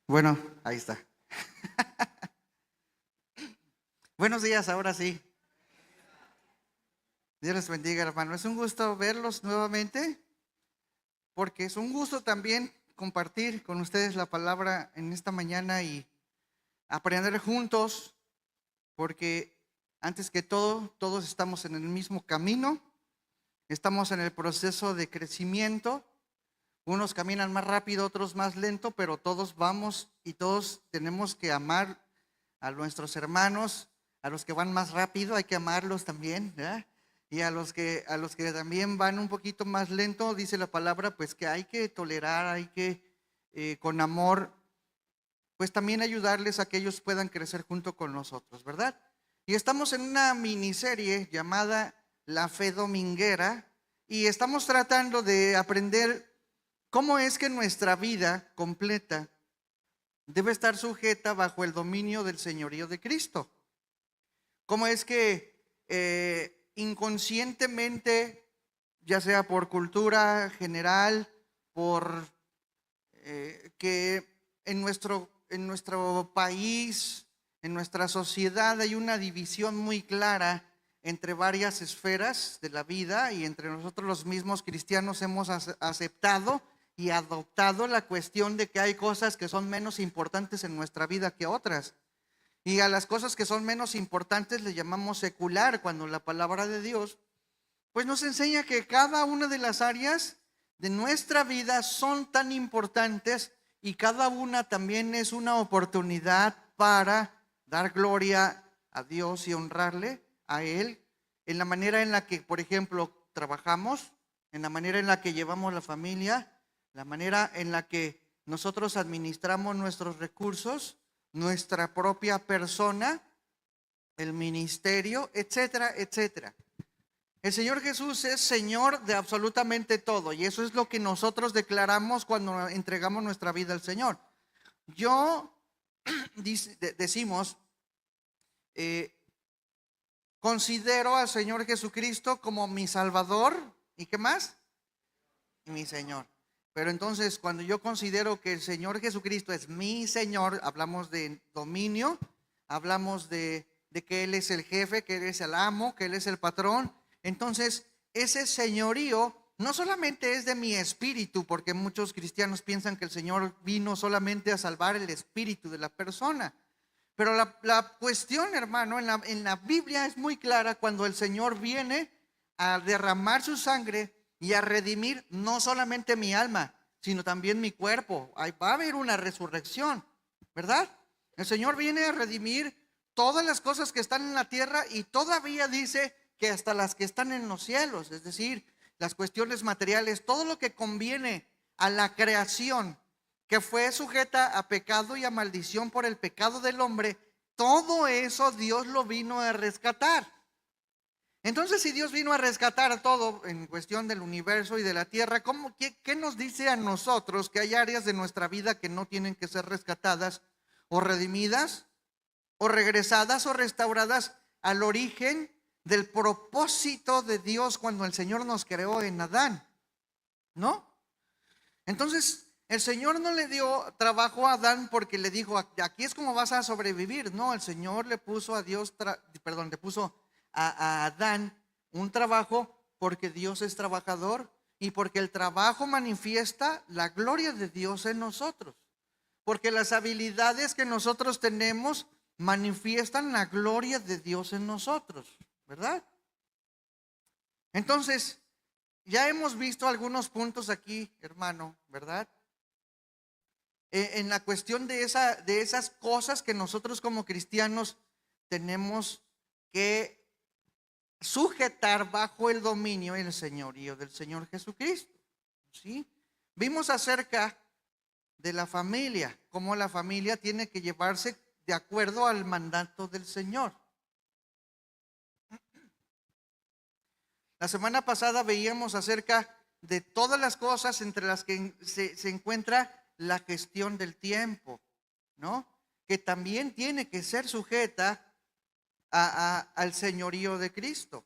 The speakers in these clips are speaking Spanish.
Bueno, ahí está. Buenos días, ahora sí. Dios les bendiga, hermano. Es un gusto verlos nuevamente, porque es un gusto también compartir con ustedes la palabra en esta mañana y aprender juntos, porque antes que todo, todos estamos en el mismo camino, estamos en el proceso de crecimiento. Unos caminan más rápido, otros más lento, pero todos vamos y todos tenemos que amar a nuestros hermanos, a los que van más rápido hay que amarlos también, ¿verdad? Y a los que también van un poquito más lento, dice la palabra, pues que hay que tolerar, hay que con amor, pues también ayudarles a que ellos puedan crecer junto con nosotros, ¿verdad? Y estamos en una miniserie llamada La Fe Dominguera y estamos tratando de aprender cómo es que nuestra vida completa debe estar sujeta bajo el dominio del señorío de Cristo. Cómo es que inconscientemente, ya sea por cultura general, por que en nuestro país, en nuestra sociedad hay una división muy clara entre varias esferas de la vida, y entre nosotros los mismos cristianos hemos aceptado y adoptado la cuestión de que hay cosas que son menos importantes en nuestra vida que otras. Y a las cosas que son menos importantes le llamamos secular, cuando la palabra de Dios pues nos enseña que cada una de las áreas de nuestra vida son tan importantes, y cada una también es una oportunidad para dar gloria a Dios y honrarle a Él en la manera en la que, por ejemplo, trabajamos, en la manera en la que llevamos la familia, la manera en la que nosotros administramos nuestros recursos, nuestra propia persona, el ministerio, etcétera, etcétera. El Señor Jesús es Señor de absolutamente todo, y eso es lo que nosotros declaramos cuando entregamos nuestra vida al Señor. Yo decimos, eh, considero al Señor Jesucristo como mi Salvador, ¿y qué más? Mi Señor. Pero entonces, cuando yo considero que el Señor Jesucristo es mi Señor, hablamos de dominio, hablamos de que Él es el jefe, que Él es el amo, que Él es el patrón. Entonces, ese señorío no solamente es de mi espíritu, porque muchos cristianos piensan que el Señor vino solamente a salvar el espíritu de la persona. Pero la cuestión, hermano, en la Biblia es muy clara cuando el Señor viene a derramar su sangre y a redimir no solamente mi alma, sino también mi cuerpo. Ahí va a haber una resurrección, ¿verdad? El Señor viene a redimir todas las cosas que están en la tierra, y todavía dice que hasta las que están en los cielos, es decir, las cuestiones materiales, todo lo que conviene a la creación que fue sujeta a pecado y a maldición por el pecado del hombre, todo eso Dios lo vino a rescatar. Entonces, si Dios vino a rescatar todo en cuestión del universo y de la tierra, ¿qué nos dice a nosotros que hay áreas de nuestra vida que no tienen que ser rescatadas o redimidas o regresadas o restauradas al origen del propósito de Dios cuando el Señor nos creó en Adán? ¿No? Entonces, el Señor no le dio trabajo a Adán porque le dijo, aquí es como vas a sobrevivir. No, el Señor le puso le puso a Adán un trabajo porque Dios es trabajador, y porque el trabajo manifiesta la gloria de Dios en nosotros. Porque las habilidades que nosotros tenemos manifiestan la gloria de Dios en nosotros, ¿verdad? Entonces, ya hemos visto algunos puntos aquí, hermano, ¿verdad? En la cuestión de esas cosas que nosotros como cristianos tenemos que sujetar bajo el dominio y el señorío del Señor Jesucristo, ¿sí? Vimos acerca de la familia, cómo la familia tiene que llevarse de acuerdo al mandato del Señor. La semana pasada veíamos acerca de todas las cosas entre las que se encuentra la gestión del tiempo, ¿no? Que también tiene que ser sujeta al señorío de Cristo.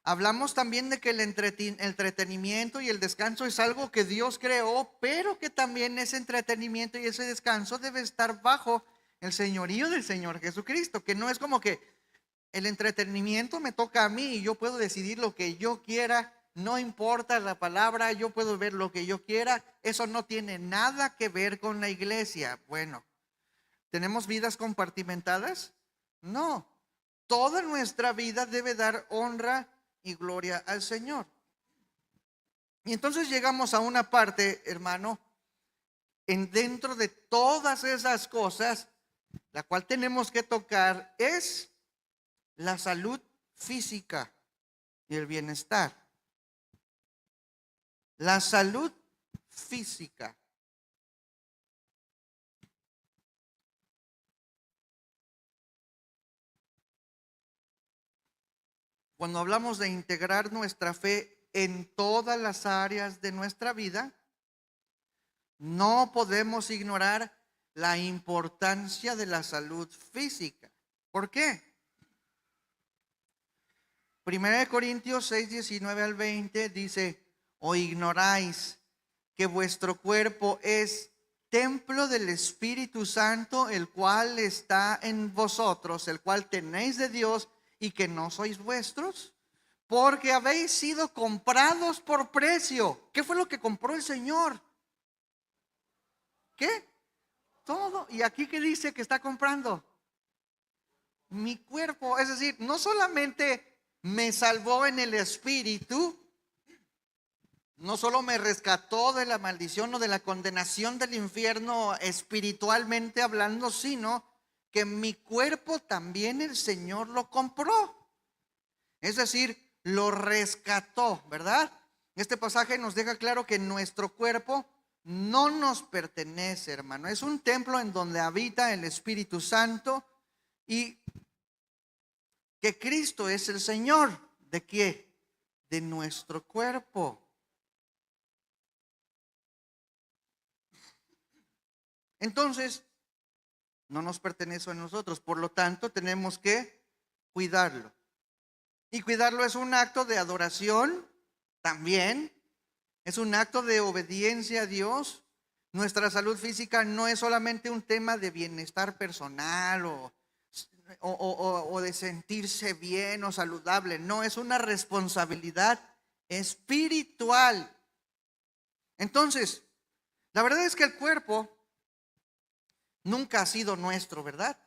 Hablamos también de que el entretenimiento y el descanso es algo que Dios creó, pero que también ese entretenimiento y ese descanso debe estar bajo el señorío del Señor Jesucristo, que no es como que el entretenimiento me toca a mí y yo puedo decidir lo que yo quiera, no importa la palabra, yo puedo ver lo que yo quiera. Eso no tiene nada que ver con la iglesia. Bueno, ¿tenemos vidas compartimentadas? No, toda nuestra vida debe dar honra y gloria al Señor. Y entonces llegamos a una parte, hermano, dentro de todas esas cosas, la cual tenemos que tocar es la salud física y el bienestar. La salud física. Cuando hablamos de integrar nuestra fe en todas las áreas de nuestra vida, no podemos ignorar la importancia de la salud física. ¿Por qué? 1 Corintios 6, 19 al 20 dice: ¿o ignoráis que vuestro cuerpo es templo del Espíritu Santo, el cual está en vosotros, el cual tenéis de Dios, y que no sois vuestros? Porque habéis sido comprados por precio. ¿Qué fue lo que compró el Señor? ¿Qué? Todo. ¿Y aquí qué dice que está comprando? Mi cuerpo. Es decir, no solamente me salvó en el espíritu, no solo me rescató de la maldición o de la condenación del infierno espiritualmente hablando, sino que mi cuerpo también el Señor lo compró. Es decir, lo rescató, ¿verdad? Este pasaje nos deja claro que nuestro cuerpo no nos pertenece, hermano. Es un templo en donde habita el Espíritu Santo y que Cristo es el Señor. ¿De qué? De nuestro cuerpo. Entonces, no nos pertenece a nosotros. Por lo tanto, tenemos que cuidarlo. Y cuidarlo es un acto de adoración también. Es un acto de obediencia a Dios. Nuestra salud física no es solamente un tema de bienestar personal o de sentirse bien o saludable. No, es una responsabilidad espiritual. Entonces, la verdad es que el cuerpo nunca ha sido nuestro, ¿verdad?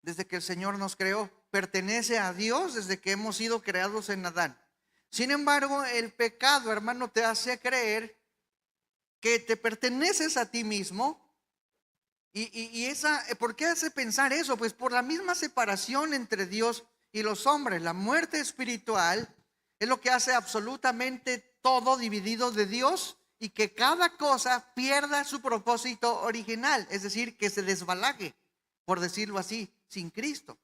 Desde que el Señor nos creó, pertenece a Dios desde que hemos sido creados en Adán. Sin embargo, el pecado, hermano, te hace creer que te perteneces a ti mismo. ¿Por qué hace pensar eso? Pues por la misma separación entre Dios y los hombres. La muerte espiritual es lo que hace absolutamente todo dividido de Dios y que cada cosa pierda su propósito original, es decir, que se desbalague, por decirlo así, sin Cristo.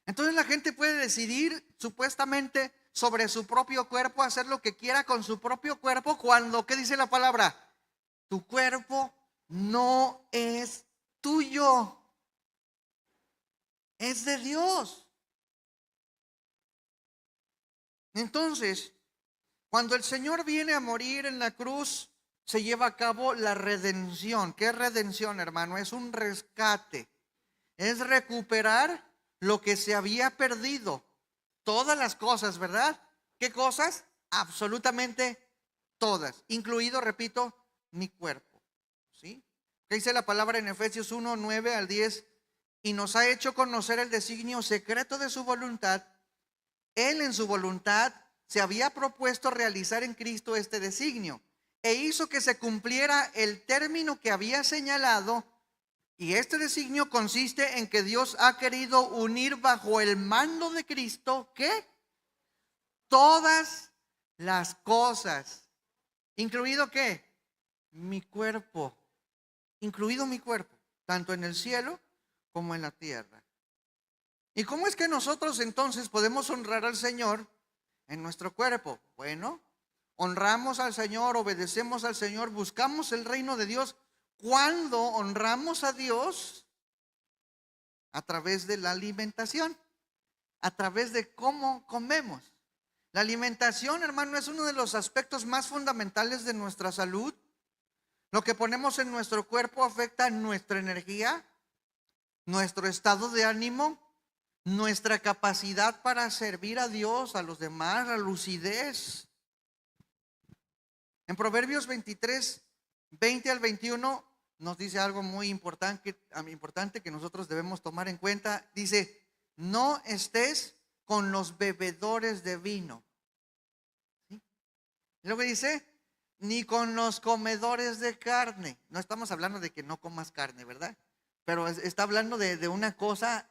Entonces la gente puede decidir supuestamente sobre su propio cuerpo, hacer lo que quiera con su propio cuerpo, cuando, ¿qué dice la palabra? Tu cuerpo no es tuyo, es de Dios. Entonces, cuando el Señor viene a morir en la cruz, se lleva a cabo la redención. ¿Qué es redención, hermano? Es un rescate. Es recuperar lo que se había perdido. Todas las cosas, ¿verdad? ¿Qué cosas? Absolutamente todas. Incluido, repito, mi cuerpo. ¿Sí? ¿Qué dice la palabra en Efesios 1, 9 al 10? Y nos ha hecho conocer el designio secreto de su voluntad. Él en su voluntad se había propuesto realizar en Cristo este designio e hizo que se cumpliera el término que había señalado. Y este designio consiste en que Dios ha querido unir bajo el mando de Cristo, ¿qué? Todas las cosas, incluido ¿qué? Mi cuerpo, incluido mi cuerpo, tanto en el cielo como en la tierra. ¿Y cómo es que nosotros entonces podemos honrar al Señor en nuestro cuerpo? Bueno, honramos al Señor, obedecemos al Señor, buscamos el reino de Dios. ¿Cuándo honramos a Dios? A través de la alimentación, a través de cómo comemos. La alimentación, hermano, es uno de los aspectos más fundamentales de nuestra salud. Lo que ponemos en nuestro cuerpo afecta nuestra energía, nuestro estado de ánimo, nuestra capacidad para servir a Dios, a los demás, la lucidez. En Proverbios 23, 20 al 21 nos dice algo muy importante que nosotros debemos tomar en cuenta. Dice, no estés con los bebedores de vino. ¿Sí? Y luego dice, ni con los comedores de carne. No estamos hablando de que no comas carne, ¿verdad? Pero está hablando de una cosa,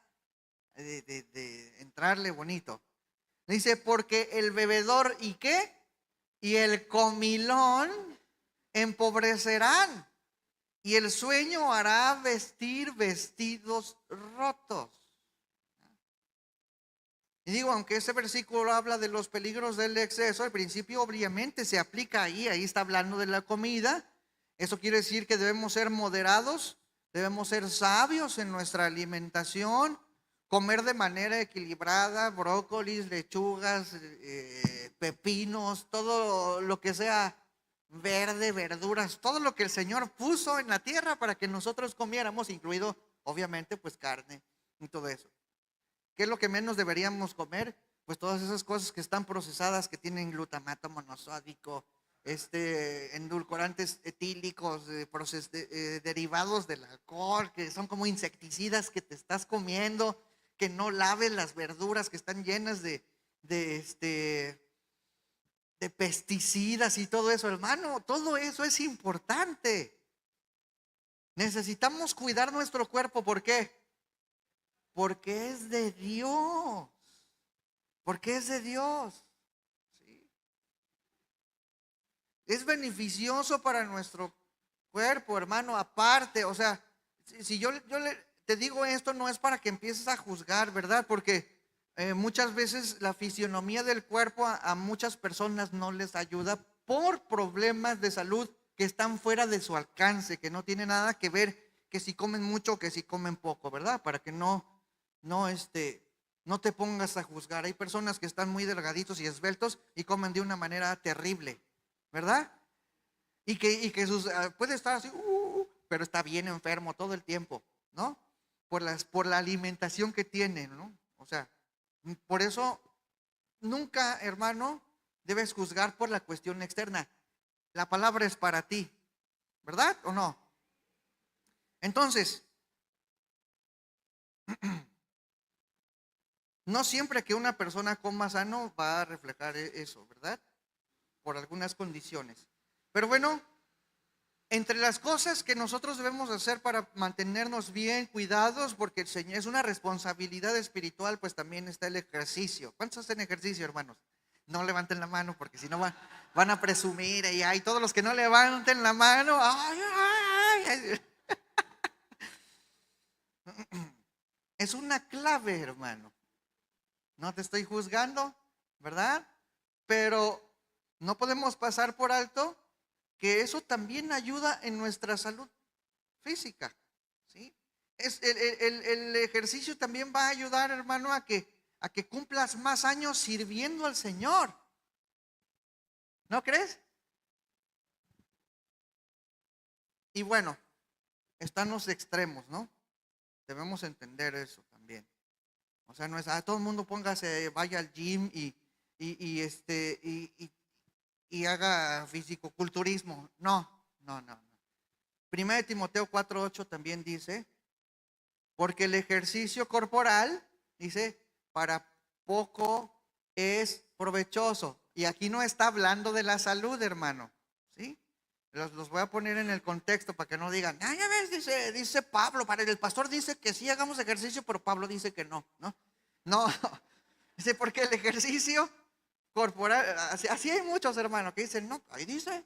de entrarle bonito. Dice, porque el bebedor, ¿y qué? Y el comilón empobrecerán, y el sueño hará vestir vestidos rotos. Y digo, aunque ese versículo habla de los peligros del exceso, al principio obviamente se aplica ahí está hablando de la comida. Eso quiere decir que debemos ser moderados, debemos ser sabios en nuestra alimentación, comer de manera equilibrada, brócolis, lechugas, pepinos, todo lo que sea verde, verduras, todo lo que el Señor puso en la tierra para que nosotros comiéramos, incluido obviamente pues carne y todo eso. ¿Qué es lo que menos deberíamos comer? Pues todas esas cosas que están procesadas, que tienen glutamato monosódico, endulcorantes etílicos, derivados del alcohol, que son como insecticidas que te estás comiendo, que no laves las verduras que están llenas de pesticidas y todo eso, hermano. Todo eso es importante. Necesitamos cuidar nuestro cuerpo. ¿Por qué? Porque es de Dios. Porque es de Dios. ¿Sí? Es beneficioso para nuestro cuerpo, hermano. Aparte, o sea, si yo te digo esto, no es para que empieces a juzgar, ¿verdad? Porque muchas veces la fisionomía del cuerpo a muchas personas no les ayuda por problemas de salud que están fuera de su alcance, que no tiene nada que ver que si comen mucho o que si comen poco, ¿verdad? Para que no te pongas a juzgar. Hay personas que están muy delgaditos y esbeltos y comen de una manera terrible, ¿verdad? Y que puede estar así, pero está bien enfermo todo el tiempo, ¿no? Por la alimentación que tienen, ¿no? O sea, por eso nunca, hermano, debes juzgar por la cuestión externa. La palabra es para ti, ¿verdad o no? Entonces, no siempre que una persona coma sano va a reflejar eso, ¿verdad? Por algunas condiciones. Pero bueno, entre las cosas que nosotros debemos hacer para mantenernos bien cuidados, porque el Señor es una responsabilidad espiritual, pues también está el ejercicio. ¿Cuántos hacen ejercicio, hermanos? No levanten la mano, porque si no van a presumir y hay todos los que no levanten la mano. ¡Ay, ay! Es una clave, hermano. No te estoy juzgando, ¿verdad? Pero no podemos pasar por alto que eso también ayuda en nuestra salud física, ¿sí? El ejercicio también va a ayudar, hermano, a que cumplas más años sirviendo al Señor. ¿No crees? Y bueno, están los extremos, ¿no? Debemos entender eso también. O sea, no es, todo el mundo vaya al gym y haga fisicoculturismo. No. Primera de Timoteo 4:8 también dice, porque el ejercicio corporal, dice, para poco es provechoso. Y aquí no está hablando de la salud, hermano, ¿sí? Los voy a poner en el contexto para que no digan, ya ves, dice Pablo, el pastor dice que sí hagamos ejercicio, pero Pablo dice que no. No, dice, porque el ejercicio corporal, así hay muchos, hermanos, que dicen, no, ahí dice,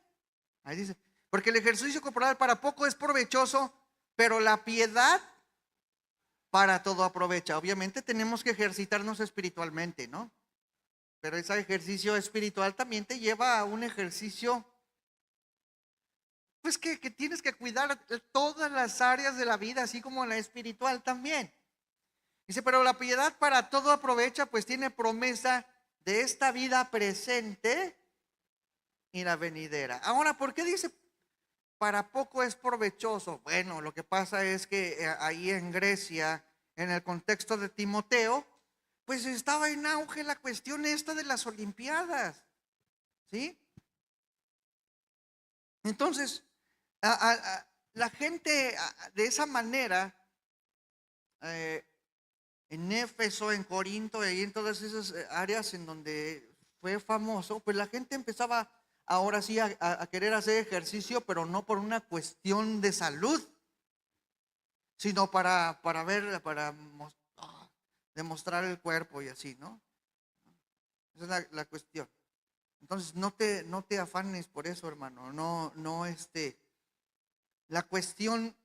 porque el ejercicio corporal para poco es provechoso, pero la piedad para todo aprovecha. Obviamente tenemos que ejercitarnos espiritualmente, ¿no? Pero ese ejercicio espiritual también te lleva a un ejercicio, pues que tienes que cuidar todas las áreas de la vida, así como la espiritual también. Dice, pero la piedad para todo aprovecha, pues tiene promesa de esta vida presente y la venidera. Ahora, ¿por qué dice para poco es provechoso? Bueno, lo que pasa es que ahí en Grecia, en el contexto de Timoteo, pues estaba en auge la cuestión esta de las Olimpiadas, ¿sí? Entonces, la gente de esa manera, eh, en Éfeso, en Corinto y en todas esas áreas en donde fue famoso, pues la gente empezaba ahora sí a querer hacer ejercicio, pero no por una cuestión de salud, sino para ver, demostrar el cuerpo y así, ¿no? Esa es la cuestión. Entonces no te afanes por eso, hermano. No, la cuestión,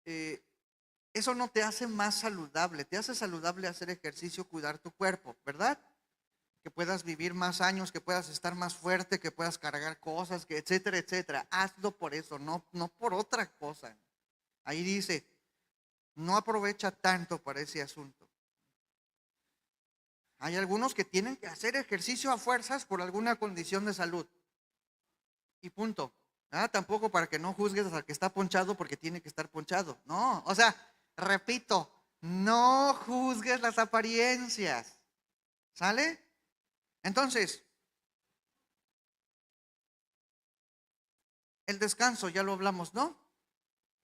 eso no te hace más saludable. Te hace saludable hacer ejercicio, cuidar tu cuerpo, ¿verdad? Que puedas vivir más años, que puedas estar más fuerte, que puedas cargar cosas, que etcétera, etcétera. Hazlo por eso, no por otra cosa. Ahí dice, no aprovecha tanto para ese asunto. Hay algunos que tienen que hacer ejercicio a fuerzas por alguna condición de salud. Y punto. Tampoco para que no juzgues al que está ponchado porque tiene que estar ponchado. No, o sea, repito, no juzgues las apariencias. ¿Sale? Entonces, el descanso, ya lo hablamos, ¿no?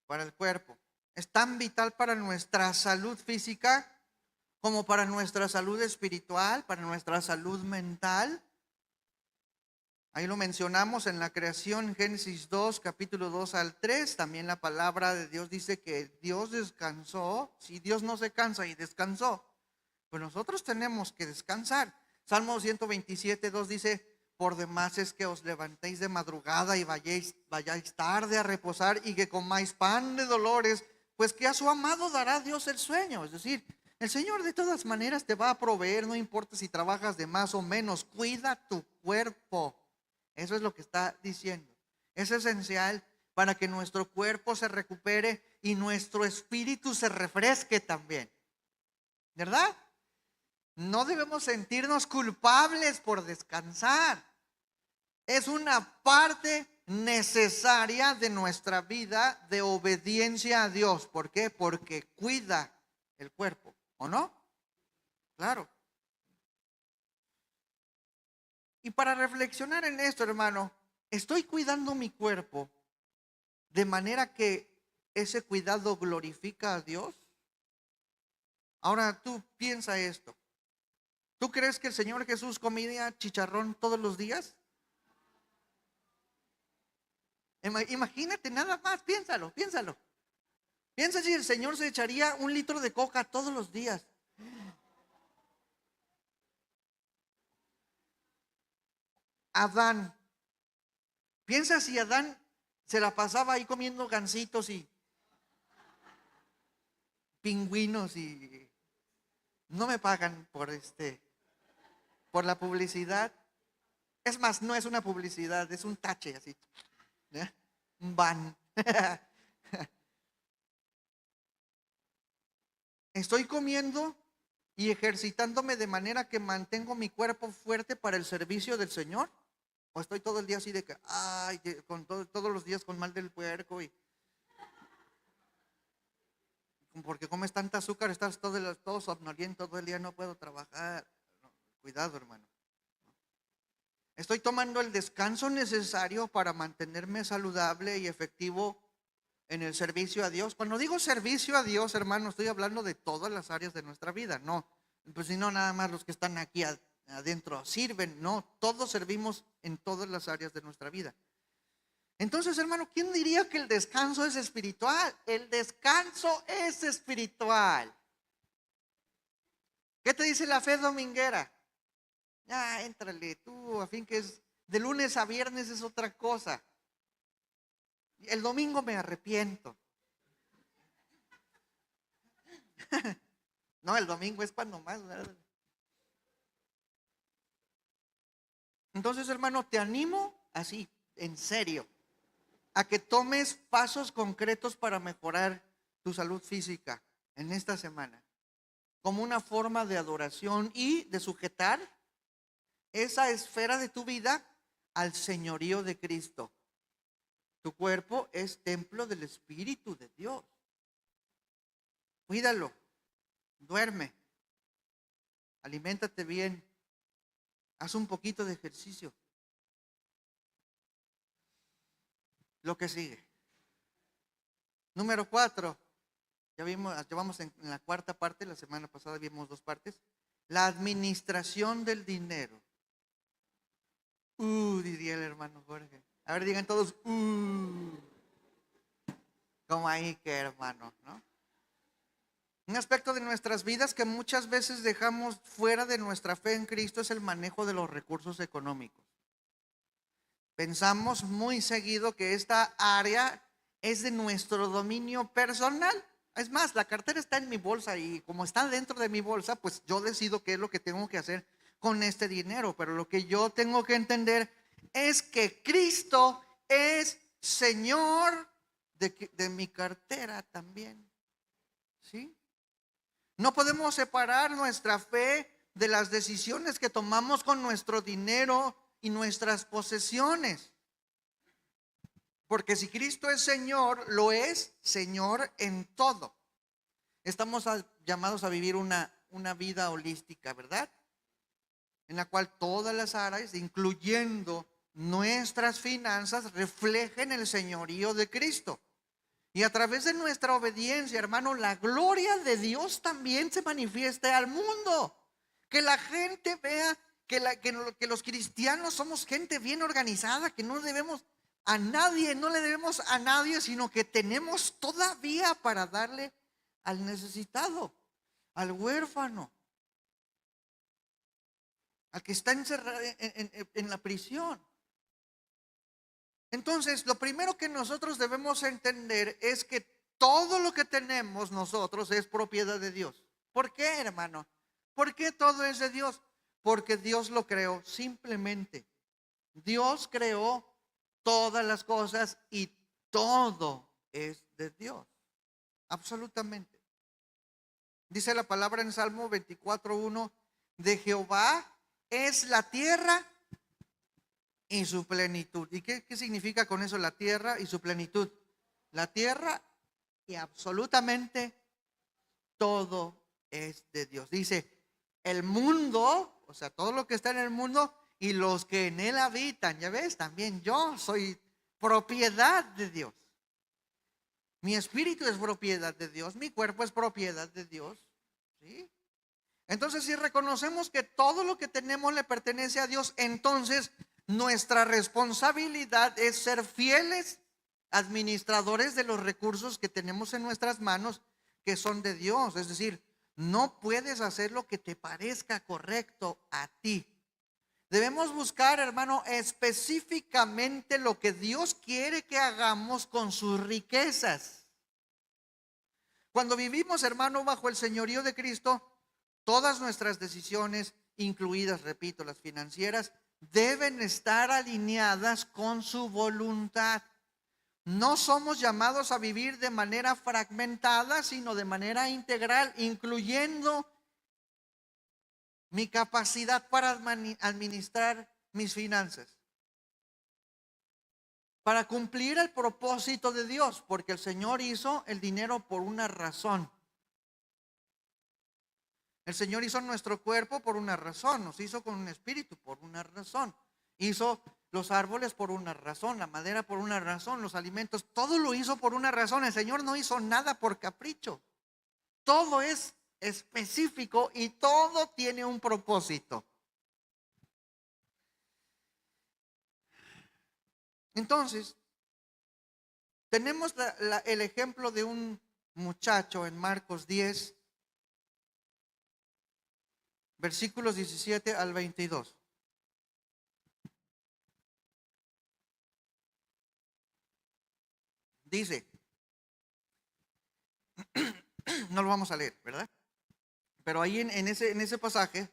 Para el cuerpo. Es tan vital para nuestra salud física como para nuestra salud espiritual, para nuestra salud mental. Ahí lo mencionamos en la creación, Génesis 2, capítulo 2 al 3. También la palabra de Dios dice que Dios descansó. Si Dios no se cansa y descansó, pues nosotros tenemos que descansar. Salmo 127, 2 dice, por demás es que os levantéis de madrugada y vayáis tarde a reposar y que comáis pan de dolores, pues que a su amado dará Dios el sueño. Es decir, el Señor de todas maneras te va a proveer, no importa si trabajas de más o menos, cuida tu cuerpo. Eso es lo que está diciendo. Es esencial para que nuestro cuerpo se recupere y nuestro espíritu se refresque también. ¿Verdad? No debemos sentirnos culpables por descansar. Es una parte necesaria de nuestra vida de obediencia a Dios. ¿Por qué? Porque cuida el cuerpo, ¿o no? Claro. Y para reflexionar en esto, hermano, ¿estoy cuidando mi cuerpo de manera que ese cuidado glorifica a Dios? Ahora tú piensa esto. ¿Tú crees que el Señor Jesús comía chicharrón todos los días? Imagínate nada más, piénsalo. Piensa si el Señor se echaría 1 litro de coca todos los días. Adán. Piensa si Adán se la pasaba ahí comiendo gansitos y pingüinos y no me pagan por la publicidad. Es más, no es una publicidad, es un tache así, ¿eh? Un ban. Estoy comiendo y ejercitándome de manera que mantengo mi cuerpo fuerte para el servicio del Señor. O estoy todo el día así de que, ay, todos los días con mal del puerco y porque comes tanta azúcar, estás todo somnoliento todo el día, no puedo trabajar. No, cuidado, hermano. Estoy tomando el descanso necesario para mantenerme saludable y efectivo en el servicio a Dios. Cuando digo servicio a Dios, hermano, estoy hablando de todas las áreas de nuestra vida. No, pues si no, nada más los que están aquí adentro sirven. No, todos servimos en todas las áreas de nuestra vida. Entonces, hermano, ¿quién diría que el descanso es espiritual? El descanso es espiritual. ¿Qué te dice la fe dominguera? Ya, éntrale, tú, a fin que es de lunes a viernes es otra cosa. El domingo me arrepiento. No, el domingo es cuando más, ¿verdad? Entonces, hermano, te animo así, en serio, a que tomes pasos concretos para mejorar tu salud física en esta semana, como una forma de adoración y de sujetar esa esfera de tu vida al señorío de Cristo. Tu cuerpo es templo del Espíritu de Dios. Cuídalo, duerme, aliméntate bien, haz un poquito de ejercicio. Lo que sigue. Número 4. Ya vamos en la cuarta parte. La semana pasada vimos 2 partes. La administración del dinero. Diría el hermano Jorge. A ver, digan todos, como ahí que hermano, ¿no? Un aspecto de nuestras vidas que muchas veces dejamos fuera de nuestra fe en Cristo es el manejo de los recursos económicos. Pensamos muy seguido que esta área es de nuestro dominio personal. Es más, la cartera está en mi bolsa y como está dentro de mi bolsa, pues yo decido qué es lo que tengo que hacer con este dinero. Pero lo que yo tengo que entender es que Cristo es Señor de mi cartera también. ¿Sí? No podemos separar nuestra fe de las decisiones que tomamos con nuestro dinero y nuestras posesiones. Porque si Cristo es Señor, lo es Señor en todo. Estamos llamados a vivir una vida holística, ¿verdad? En la cual todas las áreas, incluyendo nuestras finanzas, reflejen el señorío de Cristo. Y a través de nuestra obediencia, hermano, la gloria de Dios también se manifieste al mundo. Que la gente vea que los cristianos somos gente bien organizada, que no le debemos a nadie, sino que tenemos todavía para darle al necesitado, al huérfano, al que está encerrado en la prisión. Entonces, lo primero que nosotros debemos entender es que todo lo que tenemos nosotros es propiedad de Dios. ¿Por qué, hermano? ¿Por qué todo es de Dios? Porque Dios lo creó simplemente. Dios creó todas las cosas y todo es de Dios. Absolutamente. Dice la palabra en Salmo 24:1, de Jehová es la tierra y su plenitud. ¿Y qué significa con eso la tierra y su plenitud? La tierra y absolutamente todo es de Dios. Dice, el mundo, o sea, todo lo que está en el mundo y los que en él habitan. Ya ves, también yo soy propiedad de Dios. Mi espíritu es propiedad de Dios, mi cuerpo es propiedad de Dios. ¿Sí? Entonces, si reconocemos que todo lo que tenemos le pertenece a Dios, entonces nuestra responsabilidad es ser fieles administradores de los recursos que tenemos en nuestras manos, que son de Dios. Es decir, no puedes hacer lo que te parezca correcto a ti. Debemos buscar, hermano, específicamente lo que Dios quiere que hagamos con sus riquezas. Cuando vivimos, hermano, bajo el señorío de Cristo, todas nuestras decisiones, incluidas, repito, las financieras, deben estar alineadas con su voluntad. No somos llamados a vivir de manera fragmentada, sino de manera integral, incluyendo mi capacidad para administrar mis finanzas, para cumplir el propósito de Dios, porque el Señor hizo el dinero por una razón. El Señor hizo nuestro cuerpo por una razón, nos hizo con un espíritu por una razón, hizo los árboles por una razón, la madera por una razón, los alimentos, todo lo hizo por una razón. El Señor no hizo nada por capricho, todo es específico y todo tiene un propósito. Entonces, tenemos el ejemplo de un muchacho en Marcos 10, versículos 17 al 22. Dice, no lo vamos a leer, ¿verdad? Pero ahí en ese pasaje,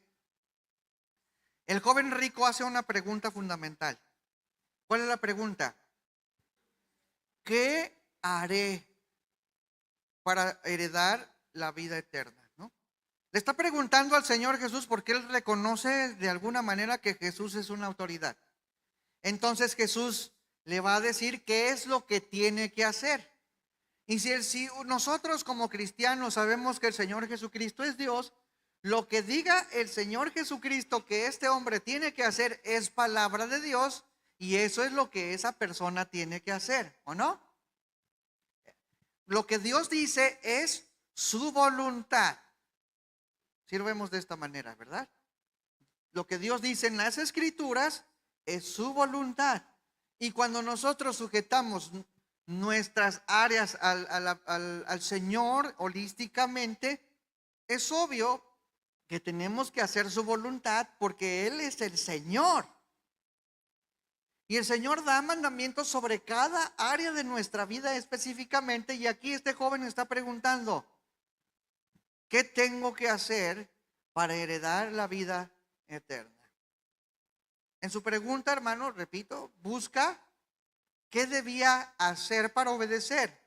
el joven rico hace una pregunta fundamental. ¿Cuál es la pregunta? ¿Qué haré para heredar la vida eterna? ¿No? Le está preguntando al Señor Jesús porque él reconoce de alguna manera que Jesús es una autoridad. Entonces Jesús le va a decir qué es lo que tiene que hacer. Y si nosotros como cristianos sabemos que el Señor Jesucristo es Dios, lo que diga el Señor Jesucristo que este hombre tiene que hacer es palabra de Dios, y eso es lo que esa persona tiene que hacer, ¿o no? Lo que Dios dice es su voluntad. Si lo vemos de esta manera, ¿verdad? Lo que Dios dice en las Escrituras es su voluntad. Y cuando nosotros sujetamos nuestras áreas al Señor holísticamente, es obvio que tenemos que hacer su voluntad porque Él es el Señor. Y el Señor da mandamientos sobre cada área de nuestra vida específicamente. Y aquí este joven está preguntando, ¿qué tengo que hacer para heredar la vida eterna? En su pregunta, hermano, repito, busca qué debía hacer para obedecer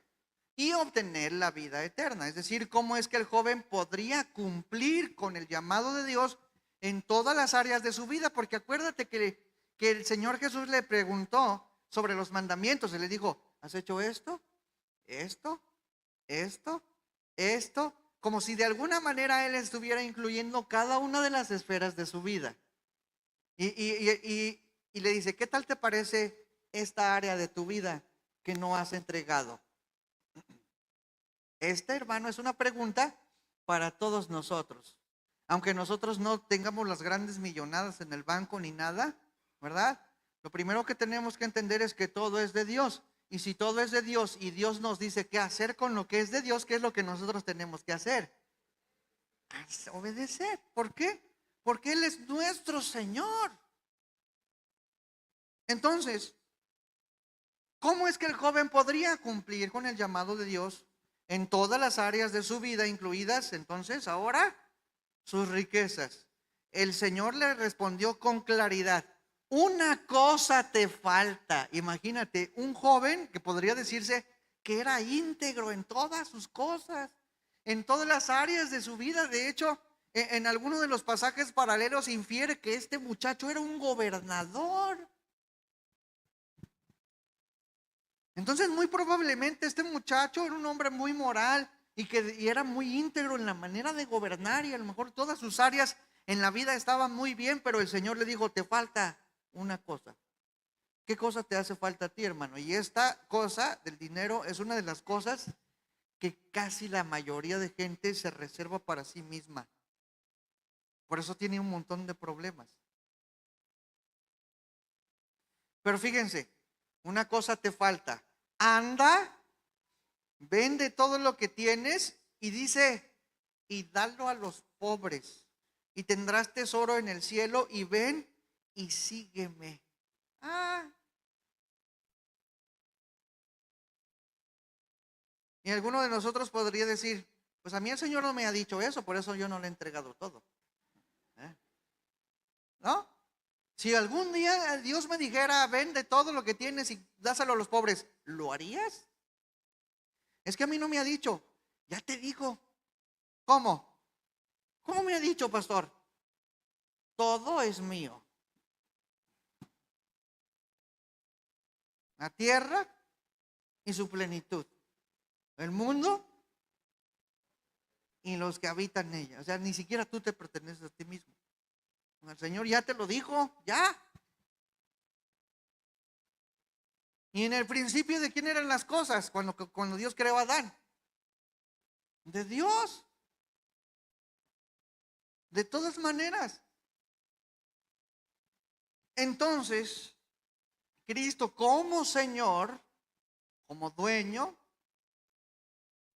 y obtener la vida eterna. Es decir, cómo es que el joven podría cumplir con el llamado de Dios en todas las áreas de su vida. Porque acuérdate que el Señor Jesús le preguntó sobre los mandamientos. Y le dijo, ¿has hecho esto? Esto, esto, esto. Como si de alguna manera Él estuviera incluyendo cada una de las esferas de su vida. Y le dice, ¿qué tal te parece esta área de tu vida que no has entregado? Esta, hermano, es una pregunta para todos nosotros. Aunque nosotros no tengamos las grandes millonadas en el banco ni nada, ¿verdad? Lo primero que tenemos que entender es que todo es de Dios. Y si todo es de Dios y Dios nos dice qué hacer con lo que es de Dios, ¿qué es lo que nosotros tenemos que hacer? Obedecer. ¿Por qué? Porque Él es nuestro Señor. Entonces, ¿cómo es que el joven podría cumplir con el llamado de Dios en todas las áreas de su vida, incluidas entonces ahora sus riquezas? El Señor le respondió con claridad, una cosa te falta. Imagínate, un joven que podría decirse que era íntegro en todas sus cosas, en todas las áreas de su vida. De hecho, en alguno de los pasajes paralelos infiere que este muchacho era un gobernador. Entonces, muy probablemente este muchacho era un hombre muy moral y era muy íntegro en la manera de gobernar, y a lo mejor todas sus áreas en la vida estaban muy bien, pero el Señor le dijo, te falta una cosa. ¿Qué cosa te hace falta a ti, hermano? Y esta cosa del dinero es una de las cosas que casi la mayoría de gente se reserva para sí misma. Por eso tiene un montón de problemas. Pero fíjense, una cosa te falta. Anda, vende todo lo que tienes y dice, y dalo a los pobres, y tendrás tesoro en el cielo, y ven y sígueme. Y alguno de nosotros podría decir, pues a mí el Señor no me ha dicho eso, por eso yo no le he entregado todo. ¿No? Si algún día Dios me dijera, vende todo lo que tienes y dáselo a los pobres, ¿lo harías? Es que a mí no me ha dicho. Ya te dijo. ¿Cómo? ¿Cómo me ha dicho, pastor? Todo es mío. La tierra y su plenitud. El mundo y los que habitan en ella. O sea, ni siquiera tú te perteneces a ti mismo. El Señor ya te lo dijo, ya. Y en el principio, ¿de quién eran las cosas cuando Dios creó a Adán? De Dios. De todas maneras. Entonces, Cristo como Señor, como dueño,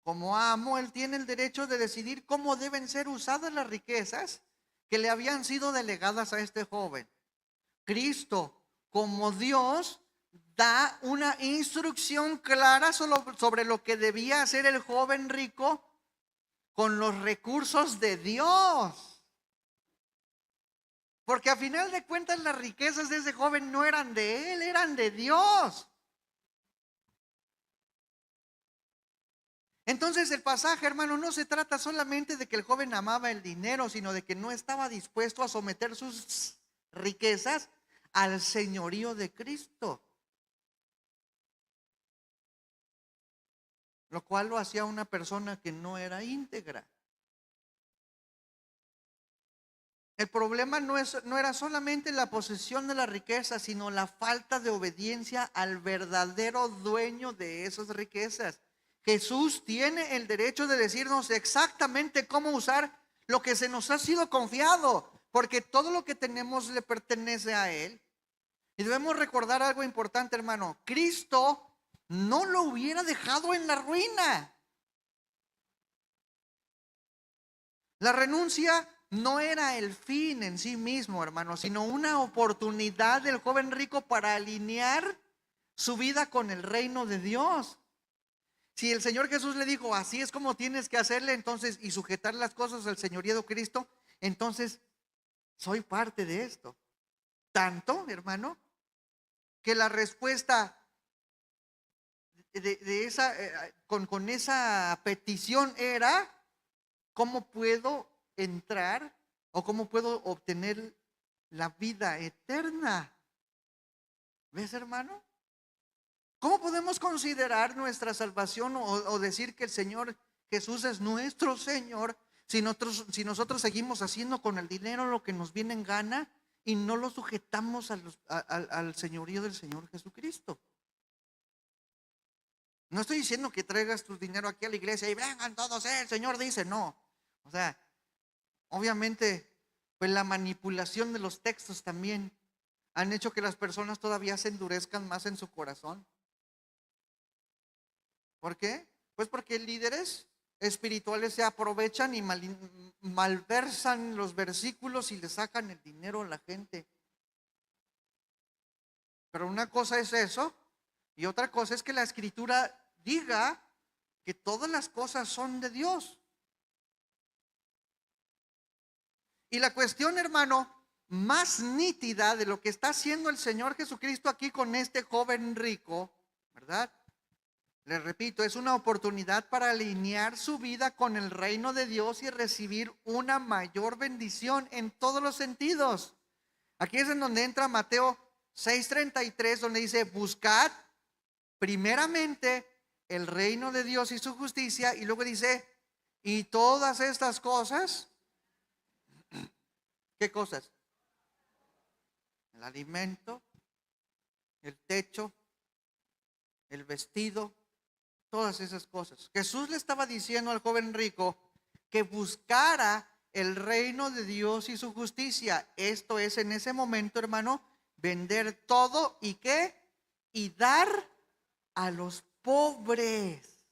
como amo, Él tiene el derecho de decidir cómo deben ser usadas las riquezas que le habían sido delegadas a este joven. Cristo, como Dios, da una instrucción clara sobre lo que debía hacer el joven rico con los recursos de Dios. Porque a final de cuentas las riquezas de ese joven no eran de él, eran de Dios. Entonces el pasaje, hermano, no se trata solamente de que el joven amaba el dinero, sino de que no estaba dispuesto a someter sus riquezas al señorío de Cristo, lo cual lo hacía una persona que no era íntegra. El problema no era solamente la posesión de la riqueza, sino la falta de obediencia al verdadero dueño de esas riquezas. Jesús tiene el derecho de decirnos exactamente cómo usar lo que se nos ha sido confiado, porque todo lo que tenemos le pertenece a Él. Y debemos recordar algo importante, hermano. Cristo no lo hubiera dejado en la ruina. La renuncia no era el fin en sí mismo, hermano, sino una oportunidad del joven rico para alinear su vida con el reino de Dios. Si el Señor Jesús le dijo, así es como tienes que hacerle, entonces, y sujetar las cosas al señorío de Cristo, entonces soy parte de esto. Tanto, hermano, que la respuesta de esa, con esa petición era: ¿cómo puedo entrar o cómo puedo obtener la vida eterna? ¿Ves, hermano? ¿Cómo podemos considerar nuestra salvación o decir que el Señor Jesús es nuestro Señor si nosotros seguimos haciendo con el dinero lo que nos viene en gana y no lo sujetamos al señorío del Señor Jesucristo? No estoy diciendo que traigas tu dinero aquí a la iglesia y vengan todos, el Señor dice, no. O sea, obviamente, pues la manipulación de los textos también han hecho que las personas todavía se endurezcan más en su corazón. ¿Por qué? Pues porque líderes espirituales se aprovechan y malversan los versículos y le sacan el dinero a la gente. Pero una cosa es eso y otra cosa es que la escritura diga que todas las cosas son de Dios. Y la cuestión, hermano, más nítida de lo que está haciendo el Señor Jesucristo aquí con este joven rico, ¿verdad? Les repito, es una oportunidad para alinear su vida con el reino de Dios y recibir una mayor bendición en todos los sentidos. Aquí es en donde entra Mateo 6:33, donde dice: buscad primeramente el reino de Dios y su justicia, y luego dice: y todas estas cosas. ¿Qué cosas? El alimento, el techo, el vestido, todas esas cosas. Jesús le estaba diciendo al joven rico que buscara el reino de Dios y su justicia. Esto es, en ese momento, hermano, vender todo y ¿qué? Y dar a los pobres.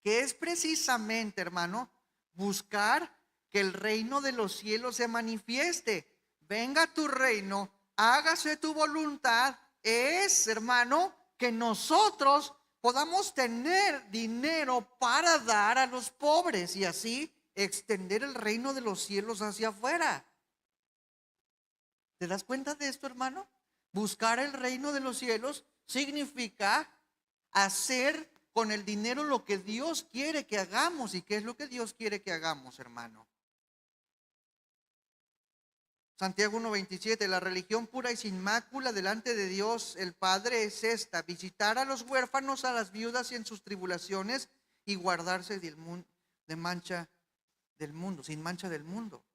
Que es precisamente, hermano, buscar que el reino de los cielos se manifieste. Venga tu reino, hágase tu voluntad. Es, hermano, que nosotros podamos tener dinero para dar a los pobres y así extender el reino de los cielos hacia afuera. ¿Te das cuenta de esto, hermano? Buscar el reino de los cielos significa hacer con el dinero lo que Dios quiere que hagamos. ¿Y qué es lo que Dios quiere que hagamos, hermano? Santiago 1:27, la religión pura y sin mácula delante de Dios el Padre es esta: visitar a los huérfanos, a las viudas y en sus tribulaciones, y guardarse de mancha del mundo, sin mancha del mundo.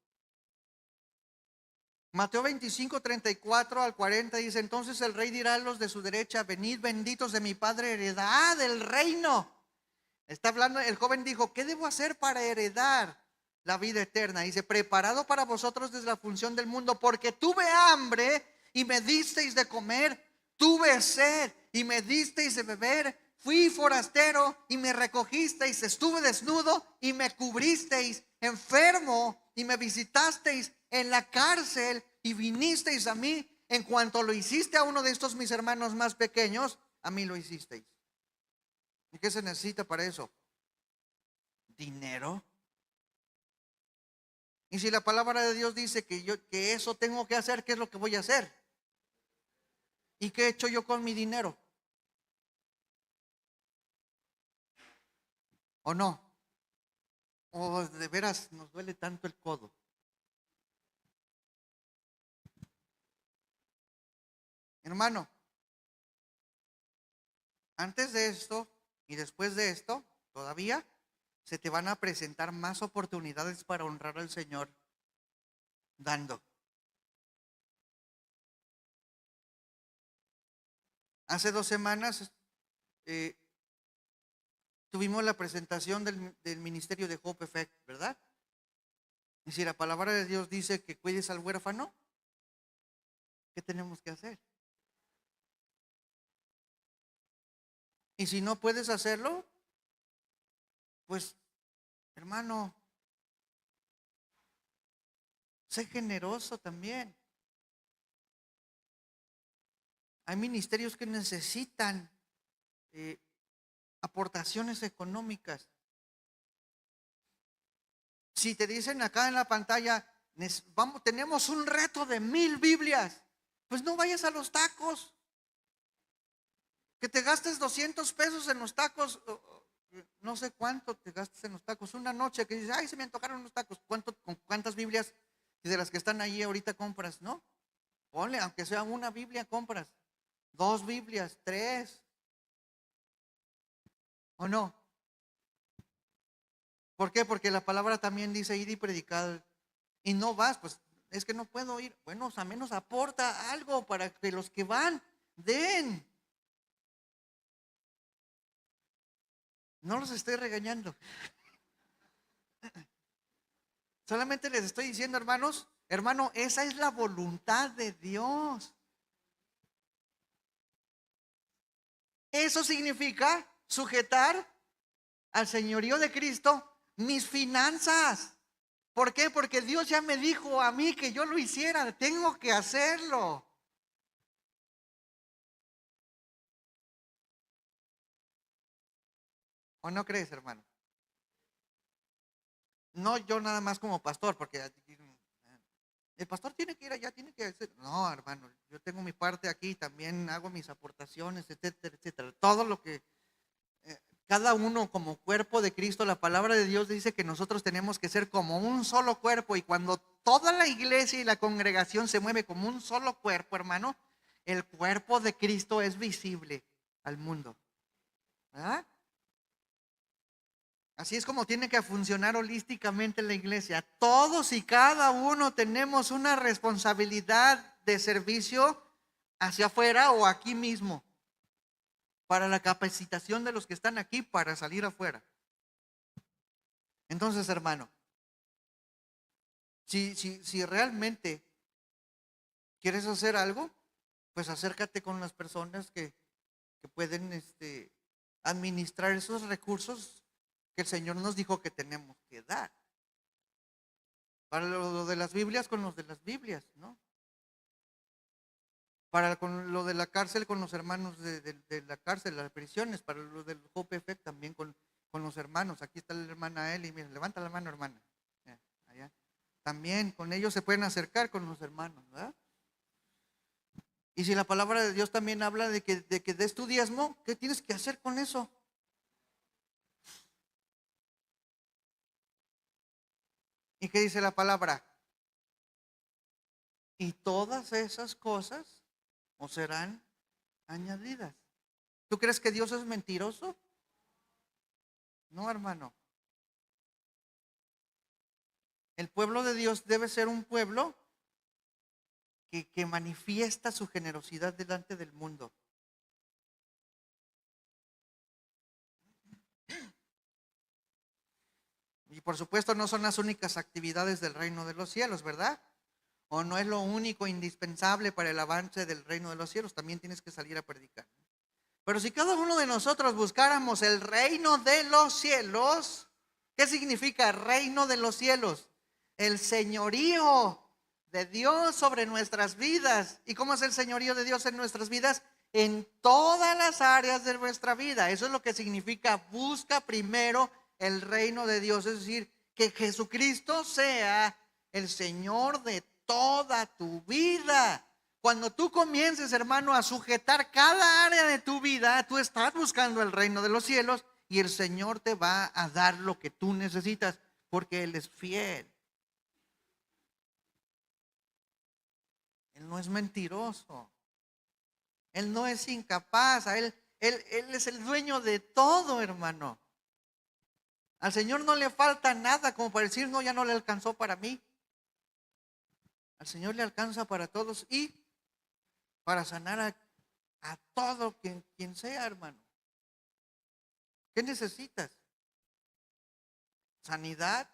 Mateo 25:34 al 40 dice: entonces el rey dirá a los de su derecha: venid benditos de mi Padre, heredad del reino. Está hablando, el joven dijo: ¿qué debo hacer para heredar la vida eterna? Dice: preparado para vosotros desde la función del mundo, porque tuve hambre y me disteis de comer, tuve sed y me disteis de beber, fui forastero y me recogisteis, estuve desnudo y me cubristeis, enfermo y me visitasteis, en la cárcel y vinisteis a mí. En cuanto lo hiciste a uno de estos mis hermanos más pequeños, a mí lo hicisteis. ¿Y qué se necesita para eso? Dinero. Y si la palabra de Dios dice que eso tengo que hacer, ¿qué es lo que voy a hacer? ¿Y qué he hecho yo con mi dinero? ¿O no? ¿O de veras nos duele tanto el codo? Hermano, antes de esto y después de esto, todavía se te van a presentar más oportunidades para honrar al Señor dando. Hace 2 semanas eh, tuvimos la presentación del ministerio de Hope Effect, ¿verdad? Y si la palabra de Dios dice que cuides al huérfano, ¿qué tenemos que hacer? Y si no puedes hacerlo, pues, hermano, sé generoso también. Hay ministerios que necesitan aportaciones económicas. Si te dicen acá en la pantalla, tenemos un reto de 1000 Biblias, pues no vayas a los tacos. Que te gastes 200 pesos en los tacos, no sé cuánto te gastes en los tacos. Una noche que dices, ay, se me antojaron los tacos. ¿Con cuántas Biblias de las que están ahí ahorita compras, no? Ponle, aunque sea una Biblia, compras 2 Biblias, 3. ¿O no? ¿Por qué? Porque la palabra también dice ir y predicar. Y no vas, pues es que no puedo ir. Bueno, o sea, menos aporta algo para que los que van den. No los estoy regañando. Solamente les estoy diciendo, hermanos, hermano, esa es la voluntad de Dios. Eso significa sujetar al señorío de Cristo mis finanzas. ¿Por qué? Porque Dios ya me dijo a mí que yo lo hiciera. Tengo que hacerlo. ¿O no crees, hermano? No yo nada más como pastor, porque el pastor tiene que ir allá, tiene que hacer. No, hermano, yo tengo mi parte aquí, también hago mis aportaciones, etcétera, etcétera. Todo lo que cada uno como cuerpo de Cristo, la palabra de Dios dice que nosotros tenemos que ser como un solo cuerpo, y cuando toda la iglesia y la congregación se mueve como un solo cuerpo, hermano, el cuerpo de Cristo es visible al mundo. ¿Verdad? Así es como tiene que funcionar holísticamente la iglesia. Todos y cada uno tenemos una responsabilidad de servicio hacia afuera o aquí mismo, para la capacitación de los que están aquí para salir afuera. Entonces, hermano, si realmente quieres hacer algo, pues acércate con las personas que pueden administrar esos recursos que el Señor nos dijo que tenemos que dar. Para lo de las Biblias, con los de las Biblias, ¿no? Para con lo de la cárcel, con los hermanos de la cárcel, las prisiones. Para lo del Hope Effect, también con los hermanos. Aquí está la hermana Eli, mira, levanta la mano, hermana. Allá. También con ellos se pueden acercar con los hermanos, ¿verdad? Y si la palabra de Dios también habla de que des tu diezmo, ¿qué tienes que hacer con eso? ¿Y qué dice la palabra? Y todas esas cosas os serán añadidas. ¿Tú crees que Dios es mentiroso? No, hermano. El pueblo de Dios debe ser un pueblo que manifiesta su generosidad delante del mundo. Y por supuesto no son las únicas actividades del reino de los cielos, ¿verdad? O no es lo único indispensable para el avance del reino de los cielos. También tienes que salir a predicar. Pero si cada uno de nosotros buscáramos el reino de los cielos, ¿qué significa reino de los cielos? El señorío de Dios sobre nuestras vidas. ¿Y cómo es el señorío de Dios en nuestras vidas? En todas las áreas de nuestra vida. Eso es lo que significa busca primero el reino de Dios. Es decir, que Jesucristo sea el Señor de toda tu vida. Cuando tú comiences, hermano, a sujetar cada área de tu vida vida tú estás buscando el reino de los cielos y el Señor te va a dar lo que tú necesitas porque Él es fiel. Él no es mentiroso. Él no es incapaz. Él es el dueño de todo, hermano. Al Señor no le falta nada como para decir, no, ya no le alcanzó para mí. Al Señor le alcanza para todos y para sanar a todo quien sea, hermano. ¿Qué necesitas? ¿Sanidad?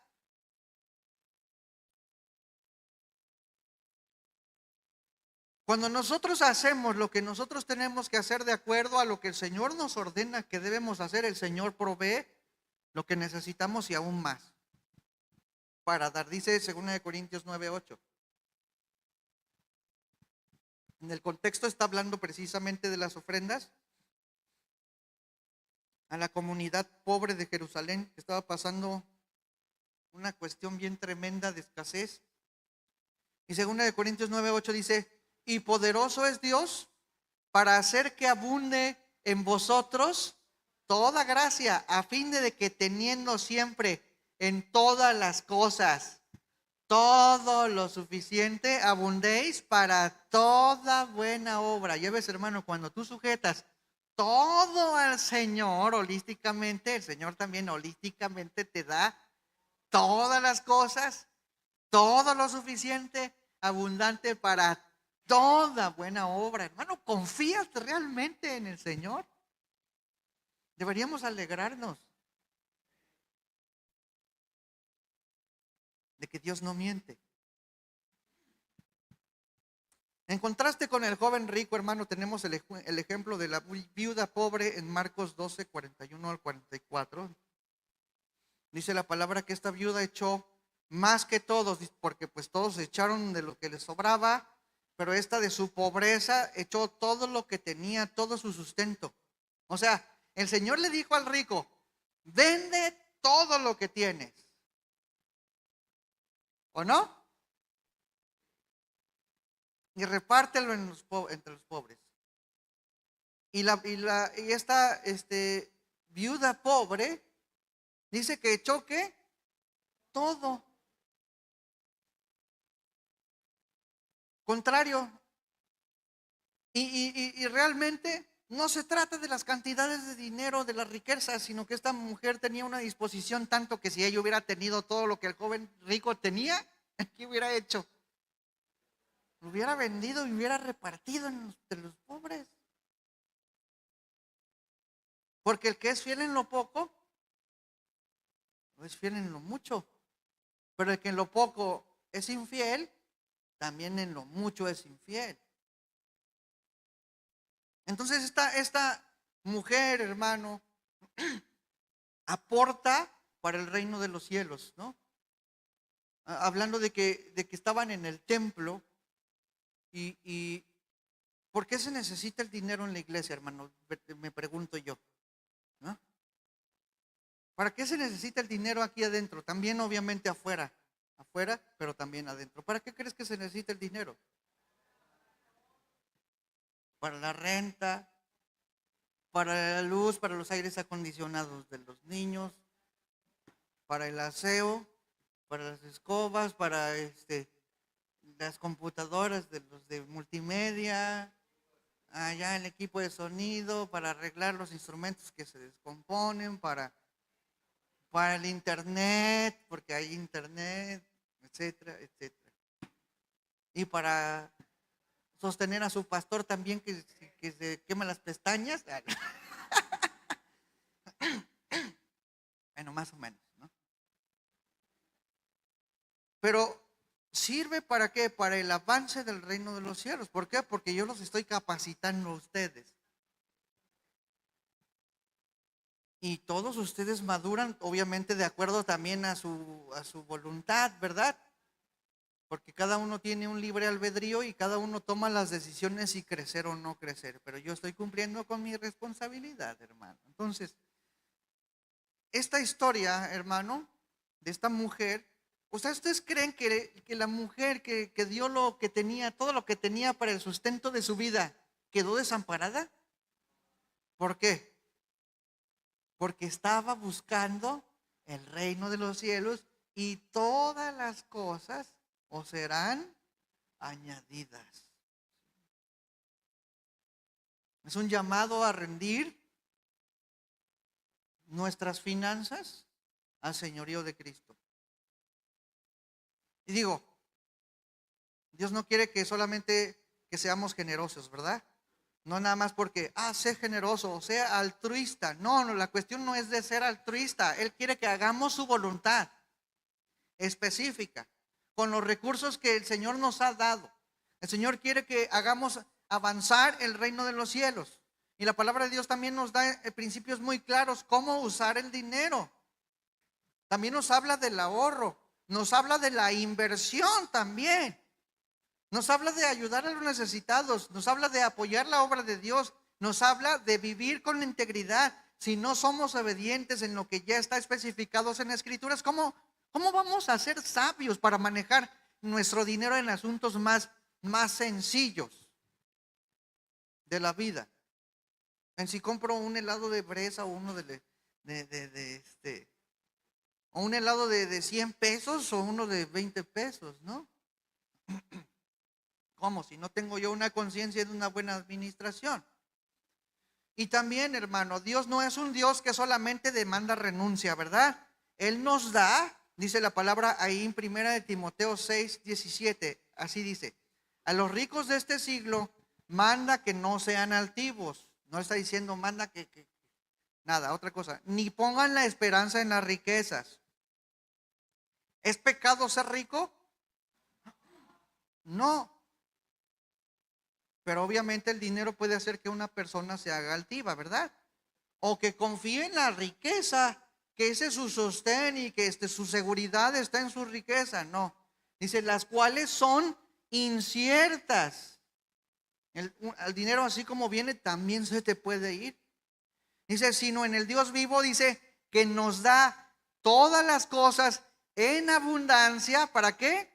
Cuando nosotros hacemos lo que nosotros tenemos que hacer de acuerdo a lo que el Señor nos ordena que debemos hacer, el Señor provee lo que necesitamos y aún más para dar. Dice 2 Corintios 9:8. En el contexto está hablando precisamente de las ofrendas a la comunidad pobre de Jerusalén, que estaba pasando una cuestión bien tremenda de escasez. Y 2 Corintios 9:8 dice, y poderoso es Dios para hacer que abunde en vosotros toda gracia, a fin de que teniendo siempre en todas las cosas todo lo suficiente, abundéis para toda buena obra. Ya ves, hermano, cuando tú sujetas todo al Señor holísticamente, el Señor también holísticamente te da todas las cosas, todo lo suficiente, abundante para toda buena obra. Hermano, ¿confías realmente en el Señor? Deberíamos alegrarnos de que Dios no miente. En contraste con el joven rico, hermano, tenemos el ejemplo de la viuda pobre en Marcos 12, 41 al 44. Dice la palabra que esta viuda echó más que todos, porque pues todos echaron de lo que les sobraba, pero esta de su pobreza echó todo lo que tenía, todo su sustento. O sea, el Señor le dijo al rico, vende todo lo que tienes. ¿O no? Y repártelo entre los pobres. Y esta viuda pobre dice que echó ¿qué? Todo. Contrario. Y realmente no se trata de las cantidades de dinero, de las riquezas, sino que esta mujer tenía una disposición tanto que si ella hubiera tenido todo lo que el joven rico tenía, ¿qué hubiera hecho? Lo hubiera vendido y hubiera repartido entre los pobres. Porque el que es fiel en lo poco, no es fiel en lo mucho. Pero el que en lo poco es infiel, también en lo mucho es infiel. Entonces esta mujer, hermano, aporta para el reino de los cielos, ¿no? Hablando de que estaban en el templo y ¿por qué se necesita el dinero en la iglesia, hermano? Me pregunto yo, ¿no? ¿Para qué se necesita el dinero aquí adentro? También obviamente afuera, pero también adentro. ¿Para qué crees que se necesita el dinero? Para la renta, para la luz, para los aires acondicionados de los niños, para el aseo, para las escobas, para las computadoras de los de multimedia, allá el equipo de sonido, para arreglar los instrumentos que se descomponen, para el internet, porque hay internet, etcétera, etcétera. Y para sostener a su pastor también que se quema las pestañas. Bueno, más o menos, ¿no? Pero sirve para qué? Para el avance del reino de los cielos. ¿Por qué? Porque yo los estoy capacitando a ustedes. Y todos ustedes maduran, obviamente, de acuerdo también a su voluntad, ¿verdad? Porque cada uno tiene un libre albedrío y cada uno toma las decisiones si crecer o no crecer. Pero yo estoy cumpliendo con mi responsabilidad, hermano. Entonces, esta historia, hermano, de esta mujer, ¿ustedes creen que la mujer que dio lo que tenía, todo lo que tenía para el sustento de su vida, quedó desamparada? ¿Por qué? Porque estaba buscando el reino de los cielos y todas las cosas os serán añadidas. Es un llamado a rendir nuestras finanzas al señorío de Cristo. Y digo, Dios no quiere que solamente que seamos generosos, ¿verdad? No nada más porque, sé generoso o sea altruista. No, la cuestión no es de ser altruista. Él quiere que hagamos su voluntad específica, con los recursos que el Señor nos ha dado. El Señor quiere que hagamos avanzar el reino de los cielos. Y la palabra de Dios también nos da principios muy claros cómo usar el dinero. También nos habla del ahorro, nos habla de la inversión también. Nos habla de ayudar a los necesitados, nos habla de apoyar la obra de Dios, nos habla de vivir con integridad. Si no somos obedientes en lo que ya está especificados en las Escrituras, ¿cómo vamos a ser sabios para manejar nuestro dinero en asuntos más sencillos de la vida? En si compro un helado de fresa o uno o un helado de 100 pesos o uno de 20 pesos, ¿no? ¿Cómo? Si no tengo yo una conciencia de una buena administración. Y también, hermano, Dios no es un Dios que solamente demanda renuncia, ¿verdad? Él nos da, dice la palabra ahí en 1 Timoteo 6:17, así dice: a los ricos de este siglo manda que no sean altivos. No está diciendo manda que nada, otra cosa. Ni pongan la esperanza en las riquezas. ¿Es pecado ser rico? No. Pero obviamente el dinero puede hacer que una persona se haga altiva, ¿verdad? O que confíe en la riqueza, que ese es su sostén y que su seguridad está en su riqueza. No. Dice, las cuales son inciertas. El dinero así como viene también se te puede ir. Dice, sino en el Dios vivo, dice, que nos da todas las cosas en abundancia. ¿Para qué?